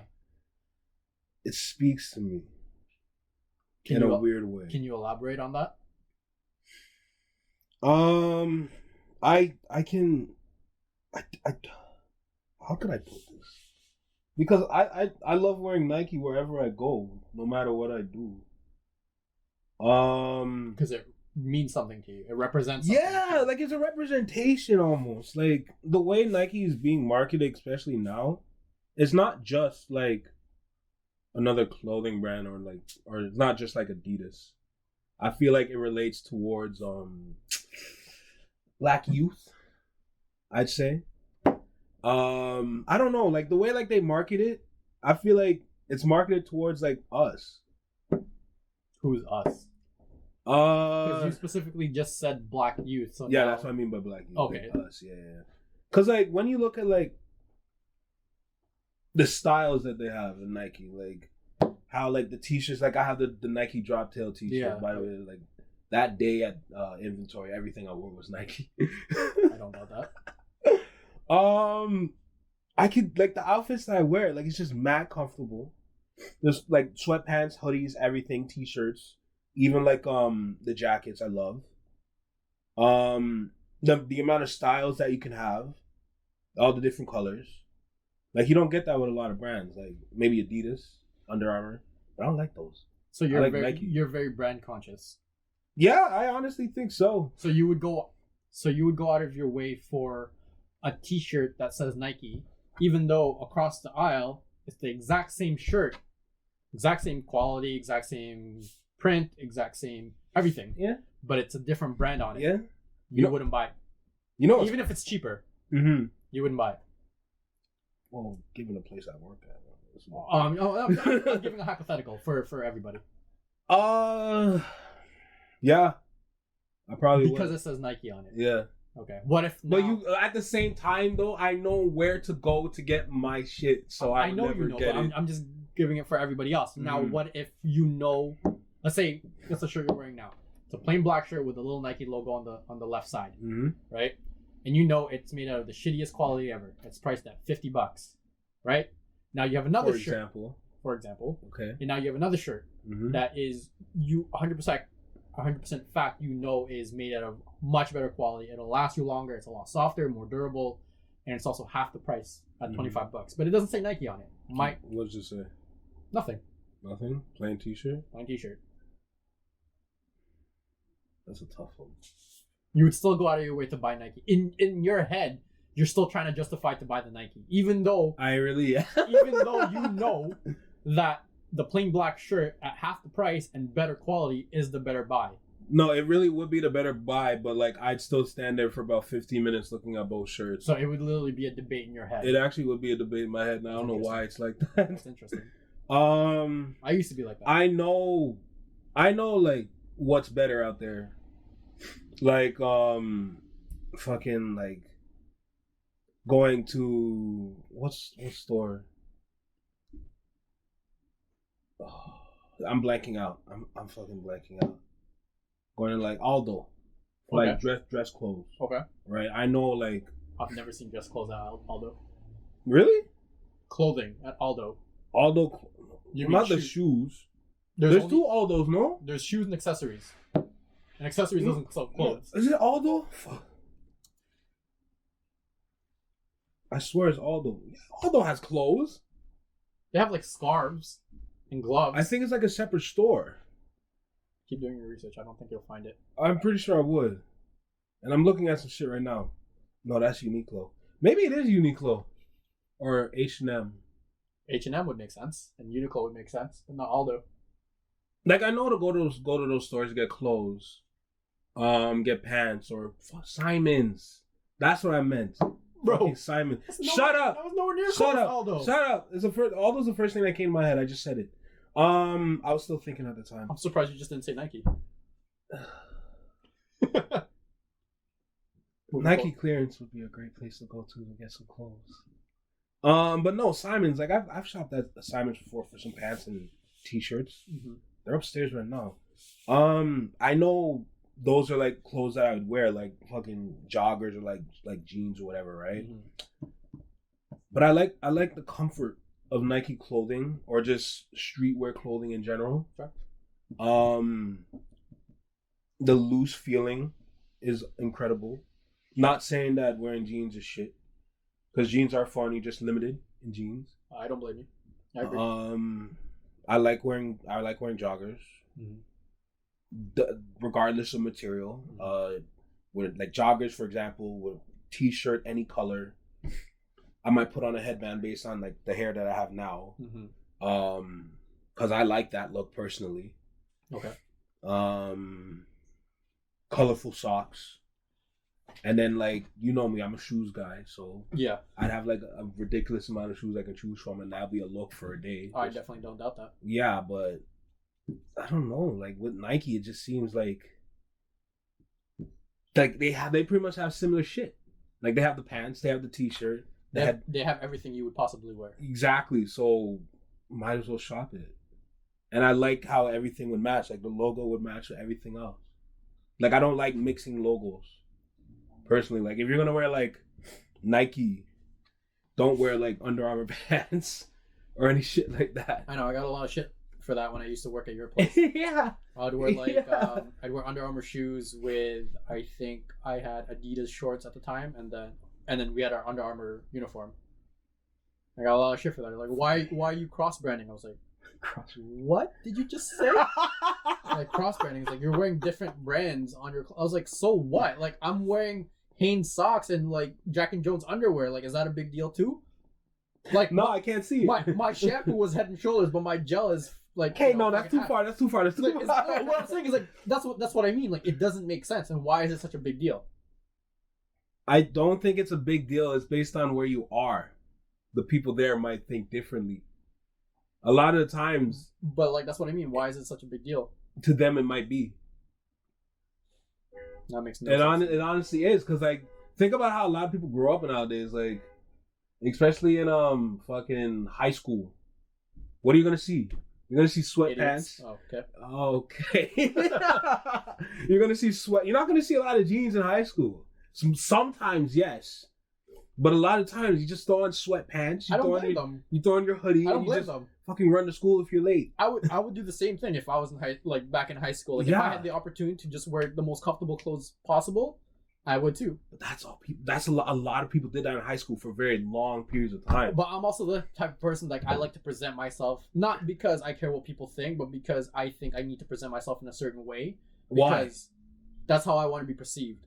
It speaks to me in a weird way. Can you elaborate on that? How can I put this? Because I love wearing Nike wherever I go, no matter what I do. Because it means something to you. It represents something. Yeah, like it's a representation almost. Like the way Nike is being marketed, especially now, it's not just like another clothing brand or it's not just like Adidas. I feel like it relates towards Black youth, I'd say. I don't know, like the way like they market it, I feel like it's marketed towards like us. Who's us? Because you specifically just said Black youth. So yeah, that's what I mean by Black youth. Okay. Like us, yeah. Because like when you look at like the styles that they have in Nike, like how like the t-shirts, like I have the Nike drop tail t-shirt, by the way, like that day at inventory, everything I wore was Nike. I don't know that. I could like the outfits that I wear, like it's just mad comfortable. There's like sweatpants, hoodies, everything, t-shirts, even like the jackets I love. The amount of styles that you can have, all the different colors. Like you don't get that with a lot of brands, like maybe Adidas, Under Armour. I don't like those. So you're very brand conscious. Yeah, I honestly think so. So you would go out of your way for a t-shirt that says Nike, even though across the aisle it's the exact same shirt, exact same quality, exact same print, exact same everything. Yeah. But it's a different brand on it. Yeah. You wouldn't buy it. Even if it's cheaper, you wouldn't buy it. Well, given the place I work at. I'm giving a hypothetical for everybody. Yeah. I probably because would. It says Nike on it. Yeah. Okay. What if? But you at the same time though, I know where to go to get my shit, so I know never get it. I'm just giving it for everybody else. Now, what if let's say that's the shirt you're wearing now. It's a plain black shirt with a little Nike logo on the left side, right? And you know it's made out of the shittiest quality ever. It's priced at $50, right? Now you have another shirt. For example. Okay. And now you have another shirt that is 100% fact is made out of much better quality. It'll last you longer. It's a lot softer, more durable, and it's also half the price at $25. But it doesn't say Nike on it. What does it say? Nothing. Nothing? Plain t-shirt? Plain t-shirt. That's a tough one. You would still go out of your way to buy Nike. In your head, you're still trying to justify to buy the Nike, even though even though you know that the plain black shirt at half the price and better quality is the better buy. No, it really would be the better buy, but like I'd still stand there for about 15 minutes looking at both shirts. So it would literally be a debate in your head. It actually would be a debate in my head, and I don't know why it's like that. That's interesting. I used to be like that. I know like what's better out there. Like fucking like going to what store? Oh, I'm blanking out. I'm fucking blanking out. Going to like Aldo. Like dress clothes. Okay. Right? I know like I've never seen dress clothes at Aldo. Really? Clothing at Aldo. Aldo not the shoes. There's only 2 Aldos, no? There's shoes and accessories. And accessories doesn't sell clothes. Is it Aldo? Fuck. I swear it's Aldo. Aldo has clothes. They have like scarves and gloves. I think it's like a separate store. Keep doing your research. I don't think you'll find it. I'm pretty sure I would. And I'm looking at some shit right now. No, that's Uniqlo. Maybe it is Uniqlo. Or H&M. H&M would make sense. And Uniqlo would make sense. But not Aldo. Like I know to go to those stores to get clothes. Get pants or Simon's. That's what I meant. Bro. Fucking Simon. Shut up. That was nowhere near Shut up. Aldo. Shut up. Aldo's the first thing that came to my head. I just said it. I was still thinking at the time. I'm surprised you just didn't say Nike. Nike clearance would be a great place to go to get some clothes. But no, Simon's. Like I've shopped at Simon's before for some pants and t-shirts. Mm-hmm. They're upstairs right now. I know those are like clothes that I would wear, like fucking joggers or like jeans or whatever, right? Mm-hmm. But I like the comfort of Nike clothing or just streetwear clothing in general. Sure. The loose feeling is incredible. Not saying that wearing jeans is shit, because jeans are fun. You're just limited in jeans. I don't blame you. I agree. I like wearing joggers, regardless of material. With like joggers, for example, with t-shirt any color. I might put on a headband based on like the hair that I have now, because I like that look personally. Okay. Colorful socks, and then like you know me, I'm a shoes guy, so yeah, I'd have like a ridiculous amount of shoes I can choose from, and that'd be a look for a day. I definitely don't doubt that. Yeah, but I don't know. Like with Nike, it just seems like they pretty much have similar shit. Like they have the pants, they have the t-shirt. They have everything you would possibly wear. Exactly. So might as well shop it. And I like how everything would match. Like the logo would match with everything else. Like I don't like mixing logos. Personally, like if you're gonna wear like Nike, don't wear like Under Armour pants or any shit like that. I know I got a lot of shit for that when I used to work at your place. Yeah. I'd wear like I'd wear Under Armour shoes with, I think I had Adidas shorts at the time, and then we had our Under Armour uniform. I got a lot of shit for that. Like, why are you cross branding? I was like, what did you just say? Like cross branding is like you're wearing different brands on your. I was like, so what? Like I'm wearing Hanes socks and like Jack and Jones underwear. Like, is that a big deal too? Like, no, I can't see it. My shampoo was Head and Shoulders, but my gel is like. Hey, no, that's too far. That's too far. That's too like, far. What I'm saying is like that's what I mean. Like, it doesn't make sense. And why is it such a big deal? I don't think it's a big deal. It's based on where you are. The people there might think differently. A lot of the times. But like that's what I mean. Why is it such a big deal? To them, it might be. That makes no sense. It honestly is, because like think about how a lot of people grow up nowadays, like especially in fucking high school. What are you gonna see? You're gonna see sweatpants. Oh, okay. Okay. You're gonna see sweat. You're not gonna see a lot of jeans in high school. Sometimes yes, but a lot of times you just throw on sweatpants. I don't blame them. You throw on your hoodie. I don't blame them. Fucking run to school if you're late. I would do the same thing if I was back in high school. Like if I had the opportunity to just wear the most comfortable clothes possible, I would too. But that's all people. That's a lot of people did that in high school for very long periods of time. But I'm also the type of person like I like to present myself not because I care what people think, but because I think I need to present myself in a certain way. Because that's how I want to be perceived.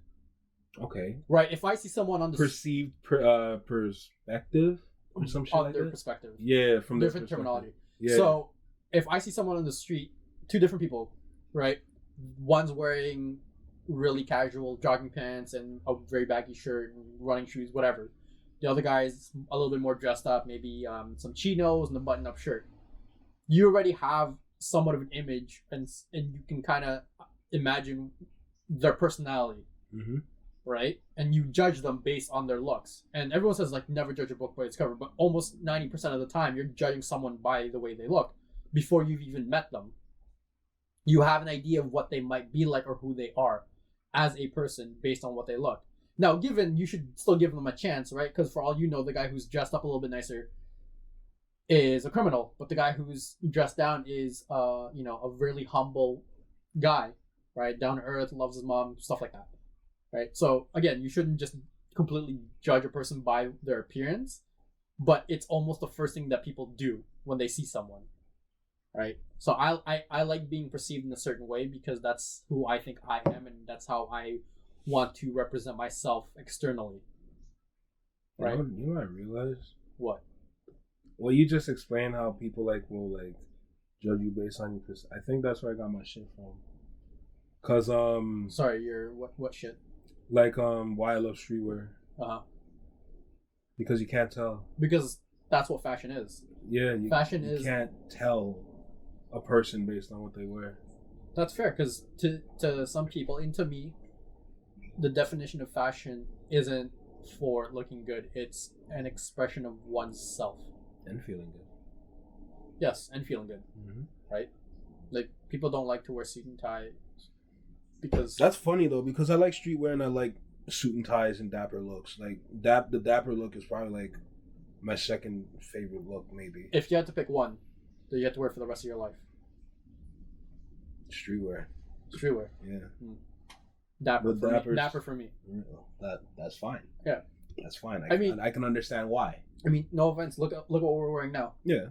Okay. Right. If I see someone on the perceived perspective. Or some shit like their that? perspective. Yeah, from different terminology. Yeah. So if I see someone on the street, two different people, right? one's wearing really casual jogging pants and a very baggy shirt and running shoes, whatever. The other guy's a little bit more dressed up, maybe some chinos and a button-up shirt. You already have somewhat of an image, and you can kind of imagine their personality, right? And you judge them based on their looks. And everyone says, like, never judge a book by its cover, but almost 90% of the time, you're judging someone by the way they look before you've even met them. You have an idea of what they might be like or who they are as a person based on what they look. Now, given, you should still give them a chance, right? Because for all you know, the guy who's dressed up a little bit nicer is a criminal, but the guy who's dressed down is, a really humble guy, right? Down to earth, loves his mom, stuff like that, right? So again, you shouldn't just completely judge a person by their appearance, but it's almost the first thing that people do when they see someone, right? So I like being perceived in a certain way because that's who I think I am, and that's how I want to represent myself externally, right? You know what I realized? What? Well, you just explained how people will judge you based on your I think that's where I got my shit from. Cause sorry, your what shit? Why I love streetwear. Because you can't tell. Because that's what fashion is. Yeah, you can't tell a person based on what they wear. That's fair, because to some people, and to me, the definition of fashion isn't for looking good. It's an expression of oneself. And feeling good. Yes, and feeling good. Right? Like, people don't like to wear suit and tie because... That's funny, though, because I like streetwear and I like suit and ties and dapper looks. Like, the dapper look is probably, my second favorite look, maybe. If you had to pick one that you have to wear for the rest of your life. Streetwear. Streetwear. Yeah. Dapper for me. That's fine. Yeah. That's fine. I can understand why. I mean, no offense. Look what we're wearing now. Yeah.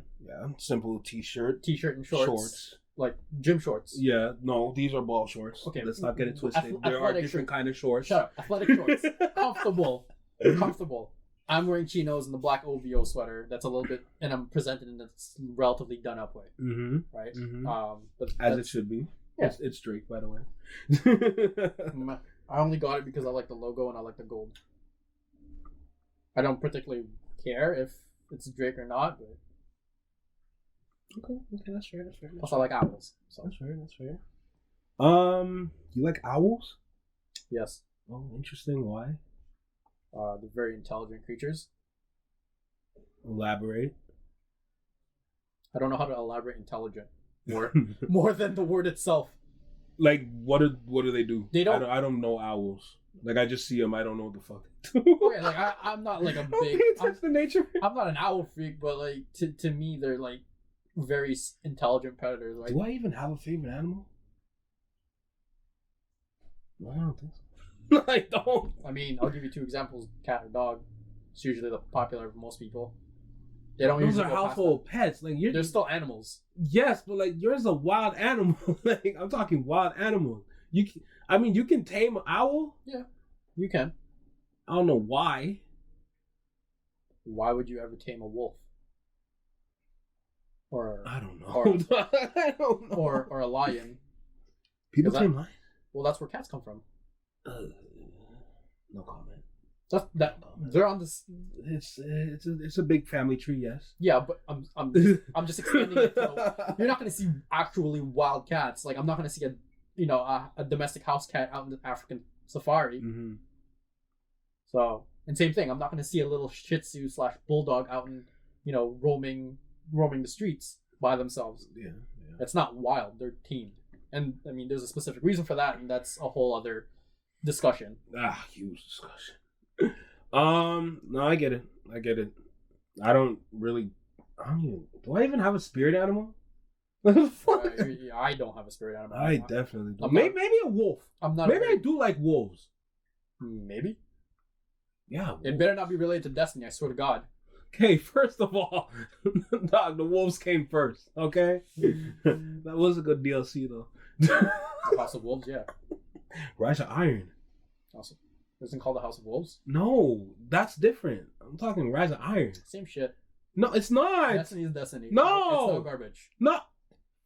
Simple t-shirt and shorts. Like gym shorts. Yeah. No, these are ball shorts. Okay. Let's not get it twisted. There are different kind of shorts. Shut up. Athletic shorts. Comfortable. I'm wearing chinos and the black OVO sweater. That's a little bit, and I'm presented in a relatively done up way. Right. But as it should be. Yeah. It's Drake, by the way. I only got it because I like the logo and I like the gold. I don't particularly care if it's Drake or not, but okay, that's fair. Plus, I like owls. So. That's fair. You like owls? Yes. Oh, interesting. Why? They're very intelligent creatures. Elaborate. I don't know how to elaborate intelligent more than the word itself. Like, what do they do? They don't. I don't know owls. Like, I just see them. I don't know what the fuck. Okay, like I'm not like a big. That's the nature. I'm not an owl freak, but like to me, they're like very intelligent predators. Right? Do I even have a favorite animal? No, I don't think so. I don't. I mean, I'll give you two examples: cat or dog. It's usually the popular for most people. They don't. Those are household pets. Like they're still animals. Yes, but like yours is a wild animal. Like I'm talking wild animal. You can tame an owl. Yeah, you can. I don't know why. Why would you ever tame a wolf? Or I don't know. I don't know. Or a lion. People tame lions. Well, that's where cats come from. No comment. They're on this. It's a big family tree, yes. Yeah, but I'm just extending it. You're not going to see actually wild cats. Like I'm not going to see a domestic house cat out in the African safari. So, and same thing. I'm not going to see a little Shih Tzu / bulldog out in roaming the streets by themselves. Yeah. That's not wild. They're tamed, and I mean, there's a specific reason for that, and that's a whole other discussion. Huge discussion. No, I get it. I don't even. Do I even have a spirit animal? I don't have a spirit animal. I definitely do. Maybe a wolf. I'm not. Maybe I do like wolves. Maybe. Yeah. It better not be related to Destiny. I swear to God. Okay, first of all, dog, the wolves came first. Okay, that was a good DLC though. House of Wolves, yeah. Rise of Iron. Awesome. Isn't it called the House of Wolves? No, that's different. I'm talking Rise of Iron. Same shit. No, it's not. Destiny is Destiny. No, it's no garbage. No,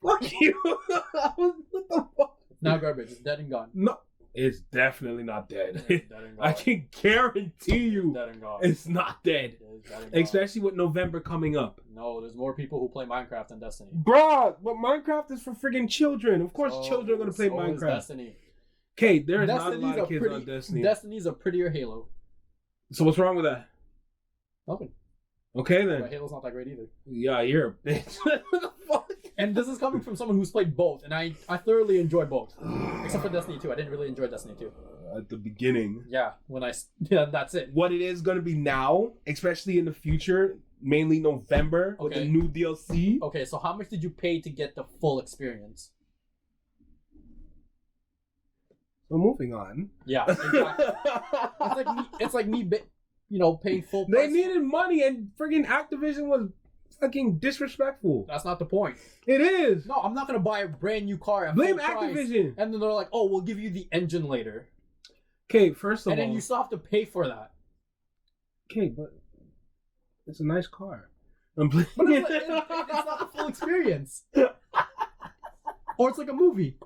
fuck you. What the fuck? Now garbage. It's dead and gone. No, it's definitely not dead. It's dead and gone. I can guarantee you Dead and gone. it's not dead. It's dead and gone. Especially with November coming up. No, there's more people who play Minecraft than Destiny. Bruh, but Minecraft is for friggin' children. Of course children are going to play so is Minecraft. Destiny. Okay, there's not a Destiny's lot of kids on Destiny. Destiny's a prettier Halo. So what's wrong with that? Nothing. Okay then. But Halo's not that great either. Yeah, you're a bitch. What the fuck? And this is coming from someone who's played both, and I thoroughly enjoy both. Except for Destiny 2. I didn't really enjoy Destiny 2. At the beginning. Yeah, that's it. What it is going to be now, especially in the future, mainly November with the new DLC. Okay, so how much did you pay to get the full experience? So moving on. Yeah, exactly. it's like me, paying full price. They needed money, and friggin' Activision was fucking disrespectful. That's not the point. It is. No, I'm not gonna buy a brand new car at Blame full price, Activision. and then they're like, "Oh, we'll give you the engine later." Okay, first of all, and then you still have to pay for that. Okay, but it's a nice car. But it's not the full experience. Or it's like a movie,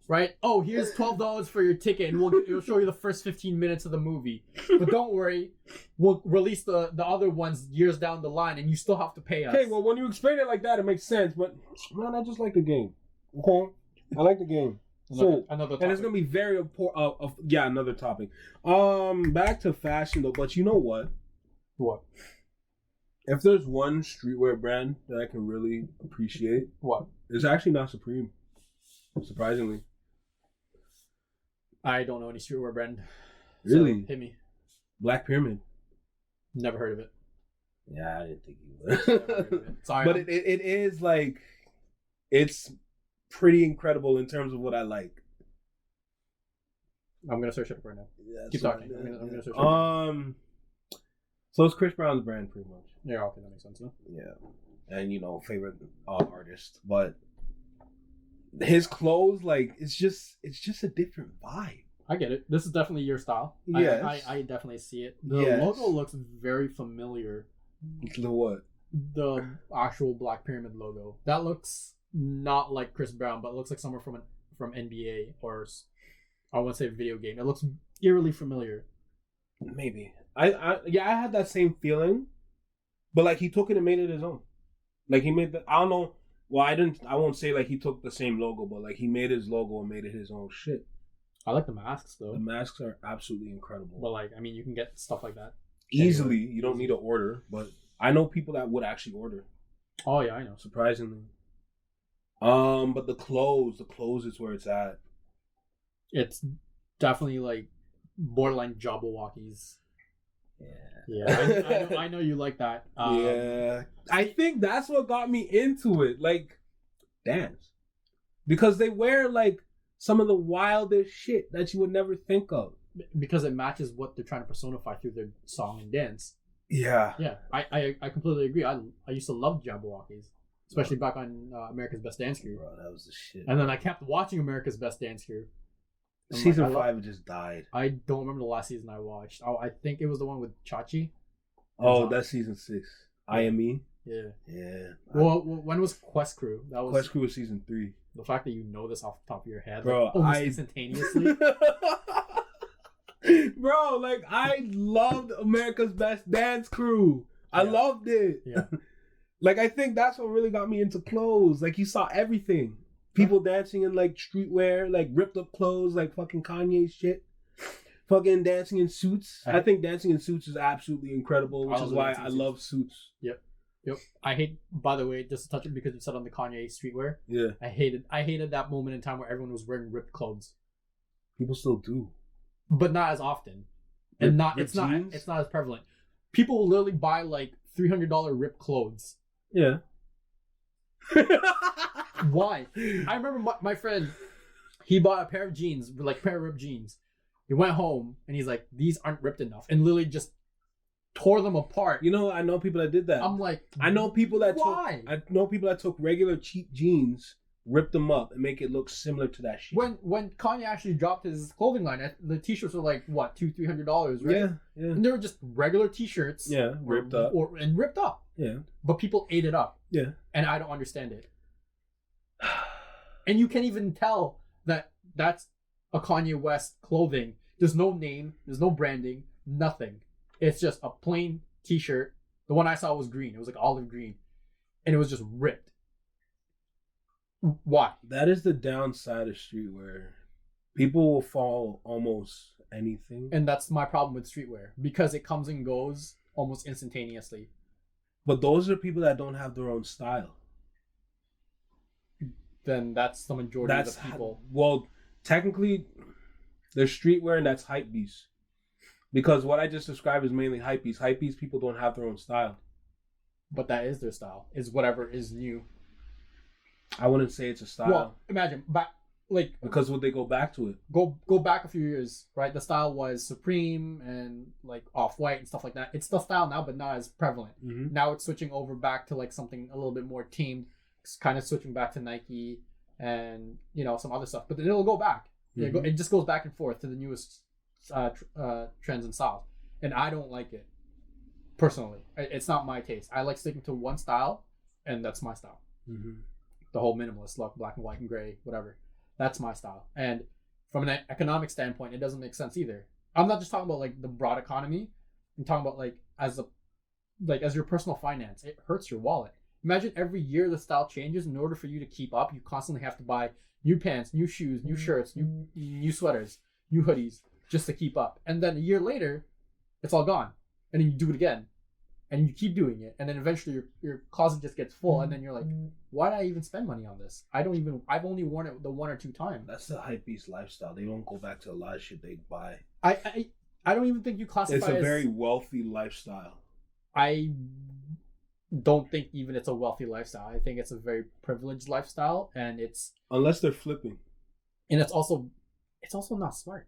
right? Oh, here's $12 for your ticket, and we'll show you the first 15 minutes of the movie. But don't worry, we'll release the other ones years down the line, and you still have to pay us. Okay, well, when you explain it like that, it makes sense. But man, I just like the game. Okay, I like the game. Another topic. And it's gonna be very important. Another topic. Back to fashion though. But you know what? What? If there's one streetwear brand that I can really appreciate, what? It's actually not Supreme. Surprisingly. I don't know any streetwear brand. Really? So hit me. Black Pyramid. Never heard of it. Yeah, I didn't think you would. Sorry. But it is like, it's pretty incredible in terms of what I like. I'm gonna search it up right now. Yeah, Keep talking. I'm gonna search it up. So it's Chris Brown's brand, pretty much. Yeah, okay, that makes sense. No? Yeah, and favorite artist, but his clothes, like, it's just a different vibe. I get it. This is definitely your style. Yes. I definitely see it. The logo looks very familiar. The what? The actual Black Pyramid logo. That looks not like Chris Brown, but it looks like someone from NBA or I want to say video game. It looks eerily familiar. Maybe. I had that same feeling, but like he took it and made it his own. Like he made I don't know. Well, I won't say like he took the same logo, but like he made his logo and made it his own shit. I like the masks though. The masks are absolutely incredible. But like, I mean, you can get stuff like that easily. You don't need to order, but I know people that would actually order. Oh yeah, I know. Surprisingly. But the clothes is where it's at. It's definitely like borderline Jabberwockies. Yeah, I know you like that. Yeah, I think that's what got me into it. Like, dance, because they wear like some of the wildest shit that you would never think of. Because it matches what they're trying to personify through their song and dance. Yeah, yeah, I completely agree. I used to love Jabberwockies, especially back on America's Best Dance Crew. Bro, that was the shit. And then I kept watching America's Best Dance Crew. Season 5 just died. I don't remember the last season I watched. Oh, I think it was the one with Chachi. Oh, that's season 6. IME. Yeah. Yeah. Well, when was Quest Crew? That was Quest Crew was season 3. The fact that you know this off the top of your head, bro, like, almost instantaneously. Bro, like I loved America's Best Dance Crew. I loved it. Yeah. Like I think that's what really got me into clothes. Like you saw everything. People dancing in like streetwear, like ripped up clothes, like fucking Kanye shit. Fucking dancing in suits. I think dancing in suits is absolutely incredible, which is why I love suits. Yep. I hate, by the way, just to touch it because you said on the Kanye streetwear. Yeah. I hated that moment in time where everyone was wearing ripped clothes. People still do. But not as often. And it's not as prevalent. People will literally buy like $300 ripped clothes. Yeah. Why? I remember my friend, he bought a pair of jeans, like a pair of ripped jeans. He went home and he's like, these aren't ripped enough, and literally just tore them apart. You know, I know people that did that. I'm like, I know people that took regular cheap jeans, ripped them up, and make it look similar to that shit. When Kanye actually dropped his clothing line, the t-shirts were like what, $200-$300, right? Yeah. And they were just regular t-shirts. Yeah, ripped up. And ripped up. Yeah. But people ate it up. Yeah. And I don't understand it. And you can't even tell that that's a Kanye West clothing. There's no name, there's no branding, nothing. It's just a plain t-shirt. The one I saw was green. It was like olive green. And it was just ripped. Why? That is the downside of streetwear. People will follow almost anything. And that's my problem with streetwear. Because it comes and goes almost instantaneously. But those are people that don't have their own style. Then that's the majority of the people. Well, technically, there's streetwear and that's hypebeast. Because what I just described is mainly hypebeast. Hypebeast people don't have their own style. But that is their style. Is whatever is new. I wouldn't say it's a style. Well, imagine because would they go back to it? Go back a few years, right? The style was Supreme and like Off-White and stuff like that. It's the style now, but not as prevalent. Mm-hmm. Now it's switching over back to like something a little bit more teamed. It's kind of switching back to Nike and some other stuff. But then it'll go back. Mm-hmm. It just goes back and forth to the newest trends and styles, and I don't like it personally. It's not my taste. I like sticking to one style, and that's my style. Mm-hmm. The whole minimalist look, black and white and gray, whatever. That's my style. And from an economic standpoint, it doesn't make sense either. I'm not just talking about like the broad economy. I'm talking about like as your personal finance. It hurts your wallet. Imagine every year the style changes. In order for you to keep up, you constantly have to buy new pants, new shoes, new shirts, new sweaters, new hoodies, just to keep up. And then a year later, it's all gone. And then you do it again. And you keep doing it. And then eventually your closet just gets full. And then you're like, why did I even spend money on this? I've only worn it the one or two times. That's the hypebeast lifestyle. They don't go back to a lot of shit they buy. I don't even think you classify it's a very wealthy lifestyle. I don't think even it's a wealthy lifestyle. I think it's a very privileged lifestyle. And it's... Unless they're flipping. And it's also not smart.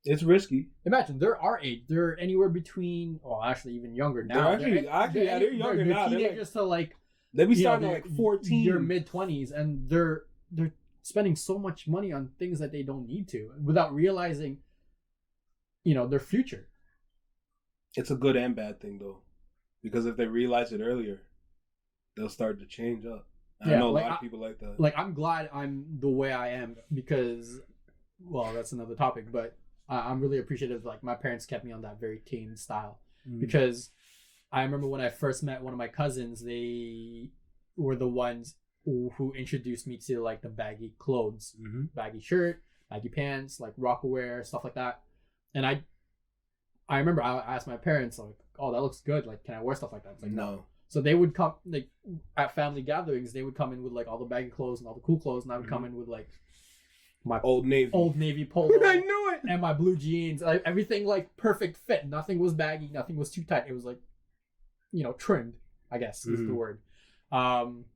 It's risky. Imagine they're our age. They're anywhere between, actually even younger now. They're younger now. They're teenagers to like. They be starting at like 14. They're mid-20s, and they're spending so much money on things that they don't need to, without realizing, their future. It's a good and bad thing though, because if they realize it earlier, they'll start to change up. I know a lot of people like that. Like I'm glad I'm the way I am because, that's another topic, but. I'm really appreciative. Like my parents kept me on that very tame style because I remember when I first met one of my cousins, they were the ones who introduced me to like the baggy clothes, baggy shirt, baggy pants, like Rockaware, stuff like that. And I remember I asked my parents like, "Oh, that looks good. Like, can I wear stuff like that?" It's like no. So they would come like at family gatherings. They would come in with like all the baggy clothes and all the cool clothes, and I would come in with like. My Old Navy polo. I knew it. And my blue jeans. Like, everything like perfect fit. Nothing was baggy. Nothing was too tight. It was like, trimmed, I guess is the word. And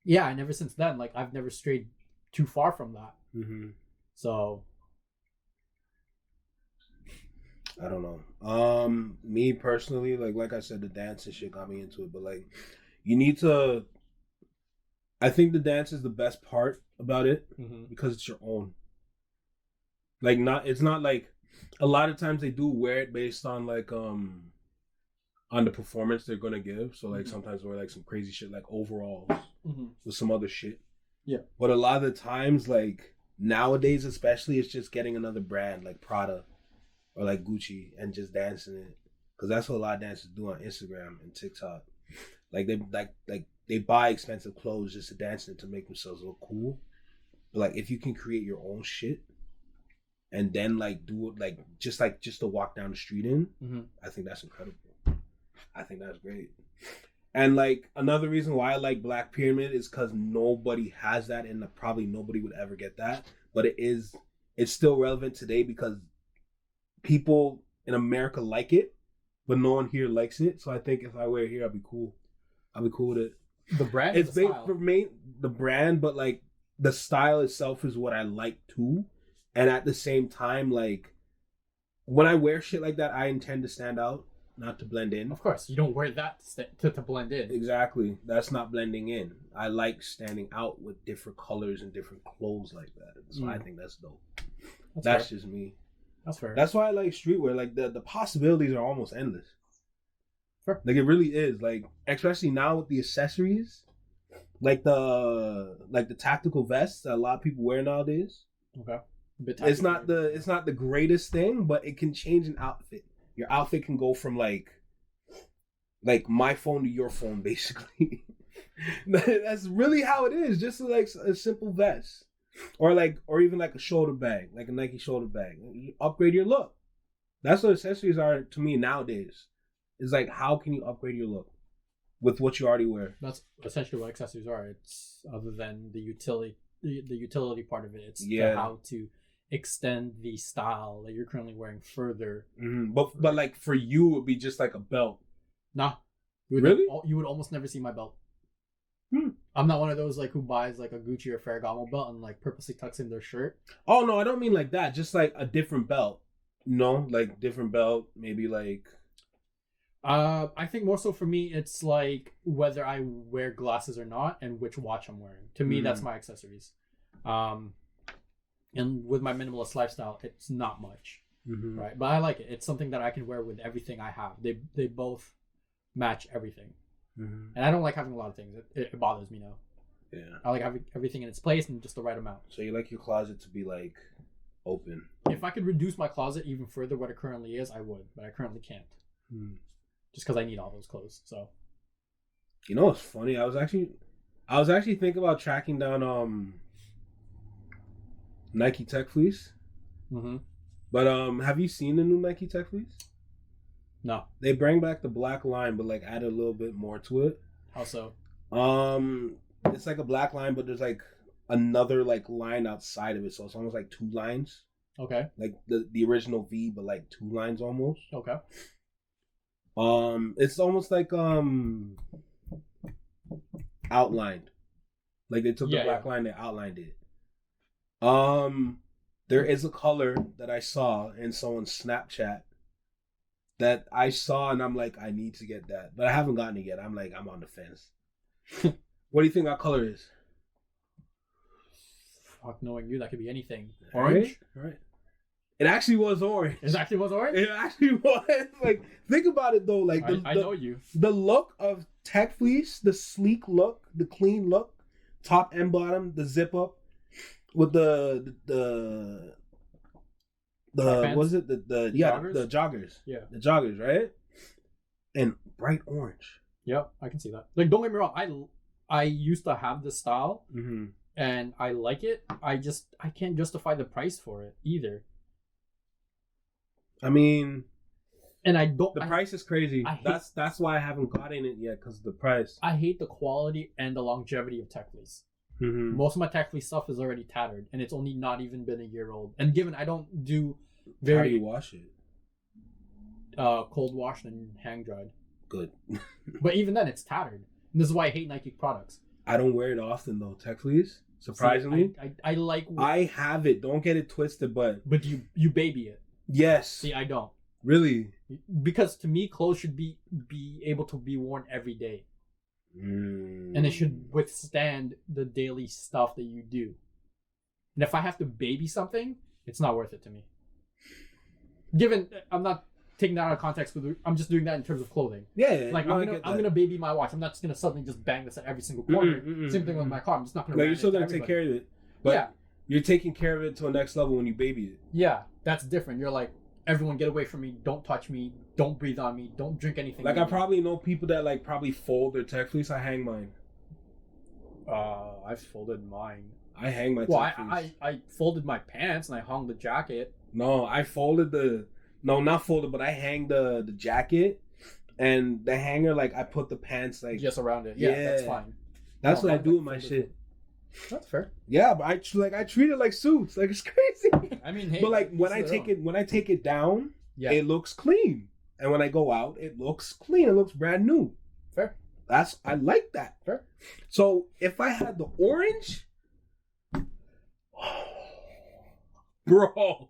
ever since then, like I've never strayed too far from that. Mm-hmm. So. I don't know. Me personally, like I said, the dance and shit got me into it. But like, you need to. I think the dance is the best part about it because it's your own. Like it's not like a lot of times they do wear it based on like on the performance they're gonna give. So like sometimes wear like some crazy shit like overalls with some other shit. Yeah. But a lot of the times like nowadays especially it's just getting another brand like Prada or like Gucci and just dancing it. Because that's what a lot of dancers do on Instagram and TikTok. Like they buy expensive clothes just to dance in it to make themselves look cool. But like if you can create your own shit and then like do it like just to walk down the street in, I think that's incredible. I think that's great. And like another reason why I like Black Pyramid is because nobody has that and probably nobody would ever get that. But it's still relevant today because people in America like it, but no one here likes it. So I think if I wear it here, I'll be cool. I'll be cool with it. The brand it's based for me, the brand, but like the style itself is what I like too. And at the same time, like when I wear shit like that, I intend to stand out, not to blend in. Of course, you don't wear that to blend in. Exactly, that's not blending in. I like standing out with different colors and different clothes like that. So I think that's dope. That's just me. That's fair. That's why I like streetwear. Like the possibilities are almost endless. Sure. Like it really is. Like especially now with the accessories, like the tactical vests that a lot of people wear nowadays. Okay. It's not the greatest thing, but it can change an outfit. Your outfit can go from like my phone to your phone, basically. That's really how it is. Just like a simple vest, or even like a shoulder bag, like a Nike shoulder bag. You upgrade your look. That's what accessories are to me nowadays. It's like, how can you upgrade your look with what you already wear? That's essentially what accessories are. It's other than the utility, the utility part of it. It's how to extend the style that you're currently wearing further. Mm-hmm. But like for you, it would be just like a belt. Nah. Really? You would almost never see my belt. I'm not one of those like who buys like a Gucci or Ferragamo belt and like purposely tucks in their shirt. Oh no, I don't mean like that. Just like a different belt. No, like different belt. Maybe like. I think more so for me, it's like whether I wear glasses or not, and which watch I'm wearing. To me, that's my accessories. And with my minimalist lifestyle, it's not much, right? But I like it. It's something that I can wear with everything I have. They both match everything. And I don't like having a lot of things. It bothers me now. Yeah. I like having everything in its place and just the right amount. So you like your closet to be like open. If I could reduce my closet even further what it currently is, I would, but I currently can't. Just because I need all those clothes. So, you know what's funny? I was actually thinking about tracking down Nike Tech Fleece. But have you seen the new Nike Tech Fleece? No. They bring back the black line, but like add a little bit more to it. How so? It's like a black line, but there's like another like line outside of it, so it's almost like two lines. Okay. Like the original V, but like two lines almost. Okay. It's almost like outlined. Like they took the black line, they outlined it. There is a color that I saw in someone's Snapchat that I saw, and I'm like, I need to get that, but I haven't gotten it yet. I'm like, I'm on the fence. What do you think that color is? Fuck, knowing you, that could be anything. Orange? Right. It actually was orange. It actually was orange? It actually was. Like, think about it though. Like, I know you. The look of Tech Fleece, the sleek look, the clean look, top and bottom, the zip up, with the what was it? The joggers? The joggers. Yeah. The joggers, right? And bright orange. Yep, I can see that. Like, don't get me wrong. I used to have this style, and I like it. I can't justify the price for it either. I mean, and I don't. The price is crazy. That's why I haven't gotten it yet, because of the price. I hate the quality and the longevity of Tech Fleece. Most of my Tech Fleece stuff is already tattered, and it's only not even been a year old. And given I don't do how do you wash it? Cold washed and hang dried. Good. But even then, it's tattered. And this is why I hate Nike products. I don't wear it often though. Tech Fleece, surprisingly. See, I like. I have it. Don't get it twisted, but you baby it. Yes. See, I don't. Really? Because to me, clothes should be able to be worn every day. And it should withstand the daily stuff that you do. And if I have to baby something, it's not worth it to me. Given, I'm not taking that out of context, I'm just doing that in terms of clothing. Yeah. Like, I'm gonna baby my watch. I'm not just gonna suddenly just bang this at every single corner. Same thing with my car. I'm just not gonna. Like, you're still gonna take care of it. But you're taking care of it to a next level when you baby it. Yeah, that's different. You're like, everyone get away from me, don't touch me, don't breathe on me, don't drink anything. Like, I probably know people that like probably fold their Tech Fleece. I hang mine. I've folded mine. I hang my Tech Fleece. I folded my pants and I hung the jacket. No, I folded not folded, but I hang the jacket, and the hanger, like, I put the pants like just around it. Yeah, that's fine. That's what I do with my shit. That's fair. Yeah, but I treat it like suits. Like, it's crazy. I mean, hey, but like when I take it down, it looks clean, and when I go out, it looks clean. It looks brand new. Fair. I like that. Fair. So if I had the orange, bro,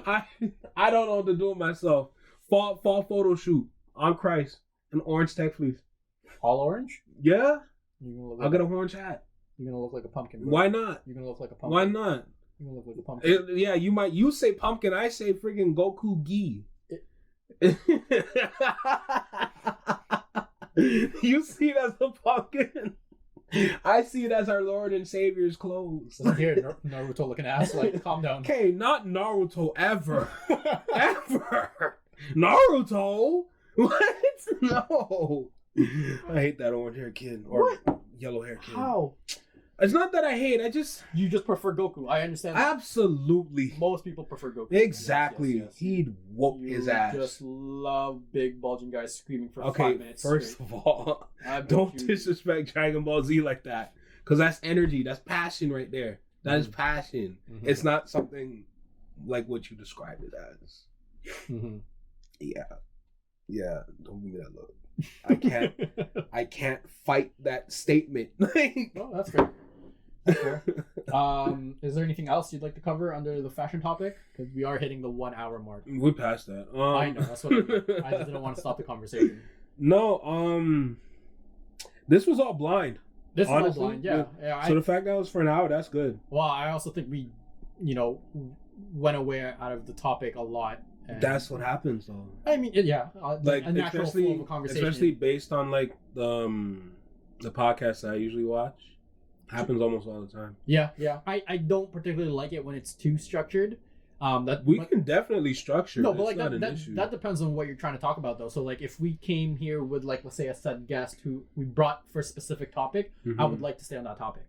I don't know what to do with myself. Fall photo shoot on Christ, an orange Tech Fleece. All orange? Yeah. I'll get an orange hat. You're gonna look like a pumpkin. Bro. Why not? You're gonna look like a pumpkin. Why not? You're gonna look like a pumpkin. You say pumpkin, I say freaking Goku Gi. You see it as a pumpkin. I see it as our Lord and Savior's clothes. Listen here, Naruto looking ass. Like, calm down. Okay, not Naruto ever. Ever. Naruto? What? No. I hate that orange hair kid. Or yellow hair kid. How? It's not that I hate. You just prefer Goku. I understand. Absolutely. Most people prefer Goku. Exactly. Yes. He'd whoop his ass. You just love big bulging guys screaming for 5 minutes. First straight. of all, don't disrespect Dragon Ball Z like that. Because that's energy. That's passion right there. That is passion. Mm-hmm. It's not something like what you described it as. Mm-hmm. Yeah. Don't give me that look. I can't fight that statement. Oh, that's fair. That's fair. Is there anything else you'd like to cover under the fashion topic? Because we are hitting the 1 hour mark. We're past that. I know, that's what I mean. I just didn't want to stop the conversation. No, this was all blind. This honestly, is all blind, yeah. So the fact that it was for an hour, that's good. Well, I also think we, went away out of the topic a lot. That's what happens, though. I mean, yeah, like a natural flow of a conversation. Especially based on like the podcasts that I usually watch. Happens almost all the time. Yeah. I don't particularly like it when it's too structured. We can definitely structure. No, but like that depends on what you're trying to talk about, though. So like, if we came here with like, let's say, a set guest who we brought for a specific topic, I would like to stay on that topic.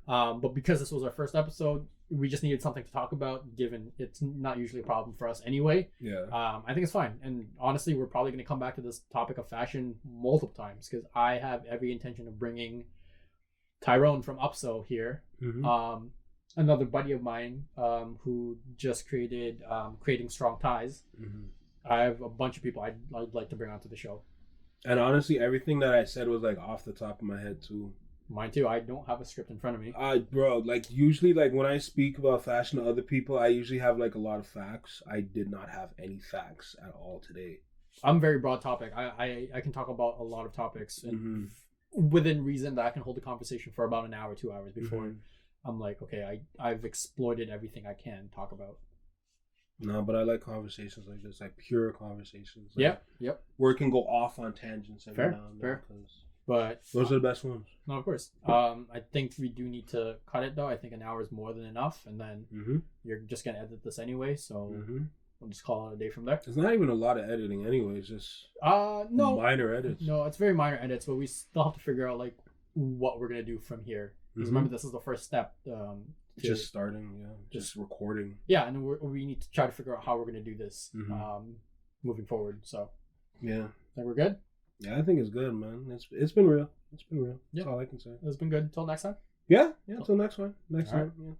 But because this was our first episode, we just needed something to talk about. Given it's not usually a problem for us anyway. Yeah. I think it's fine. And honestly, we're probably going to come back to this topic of fashion multiple times because I have every intention of bringing Tyrone from Upso here. Another buddy of mine who just created Creating Strong Ties. I have a bunch of people I'd like to bring onto the show. And honestly, everything that I said was like off the top of my head too. Mine too. I don't have a script in front of me. Bro, like usually like when I speak about fashion to other people, I usually have like a lot of facts. I did not have any facts at all today. I'm very broad topic. I can talk about a lot of topics and within reason that I can hold the conversation for about an hour, 2 hours before I'm like, okay, I've exploited everything I can talk about. No, but I like conversations like this, like pure conversations. Like yep. Where it can go off on tangents every now and then. Fair. But those are the best ones. No, of course. I think we do need to cut it though. I think an hour is more than enough, and then you're just gonna edit this anyway, so we'll just call it a day from there. It's not even a lot of editing anyway. It's just minor edits. No, it's very minor edits, but we still have to figure out like what we're gonna do from here. Because remember, this is the first step. Just starting, just recording. Yeah, and we need to try to figure out how we're gonna do this moving forward. So yeah, think we're good. Yeah, I think it's good, man. It's been real. It's been real. That's all I can say. It's been good. Until next time. Yeah. Until next one. Next time. Yeah.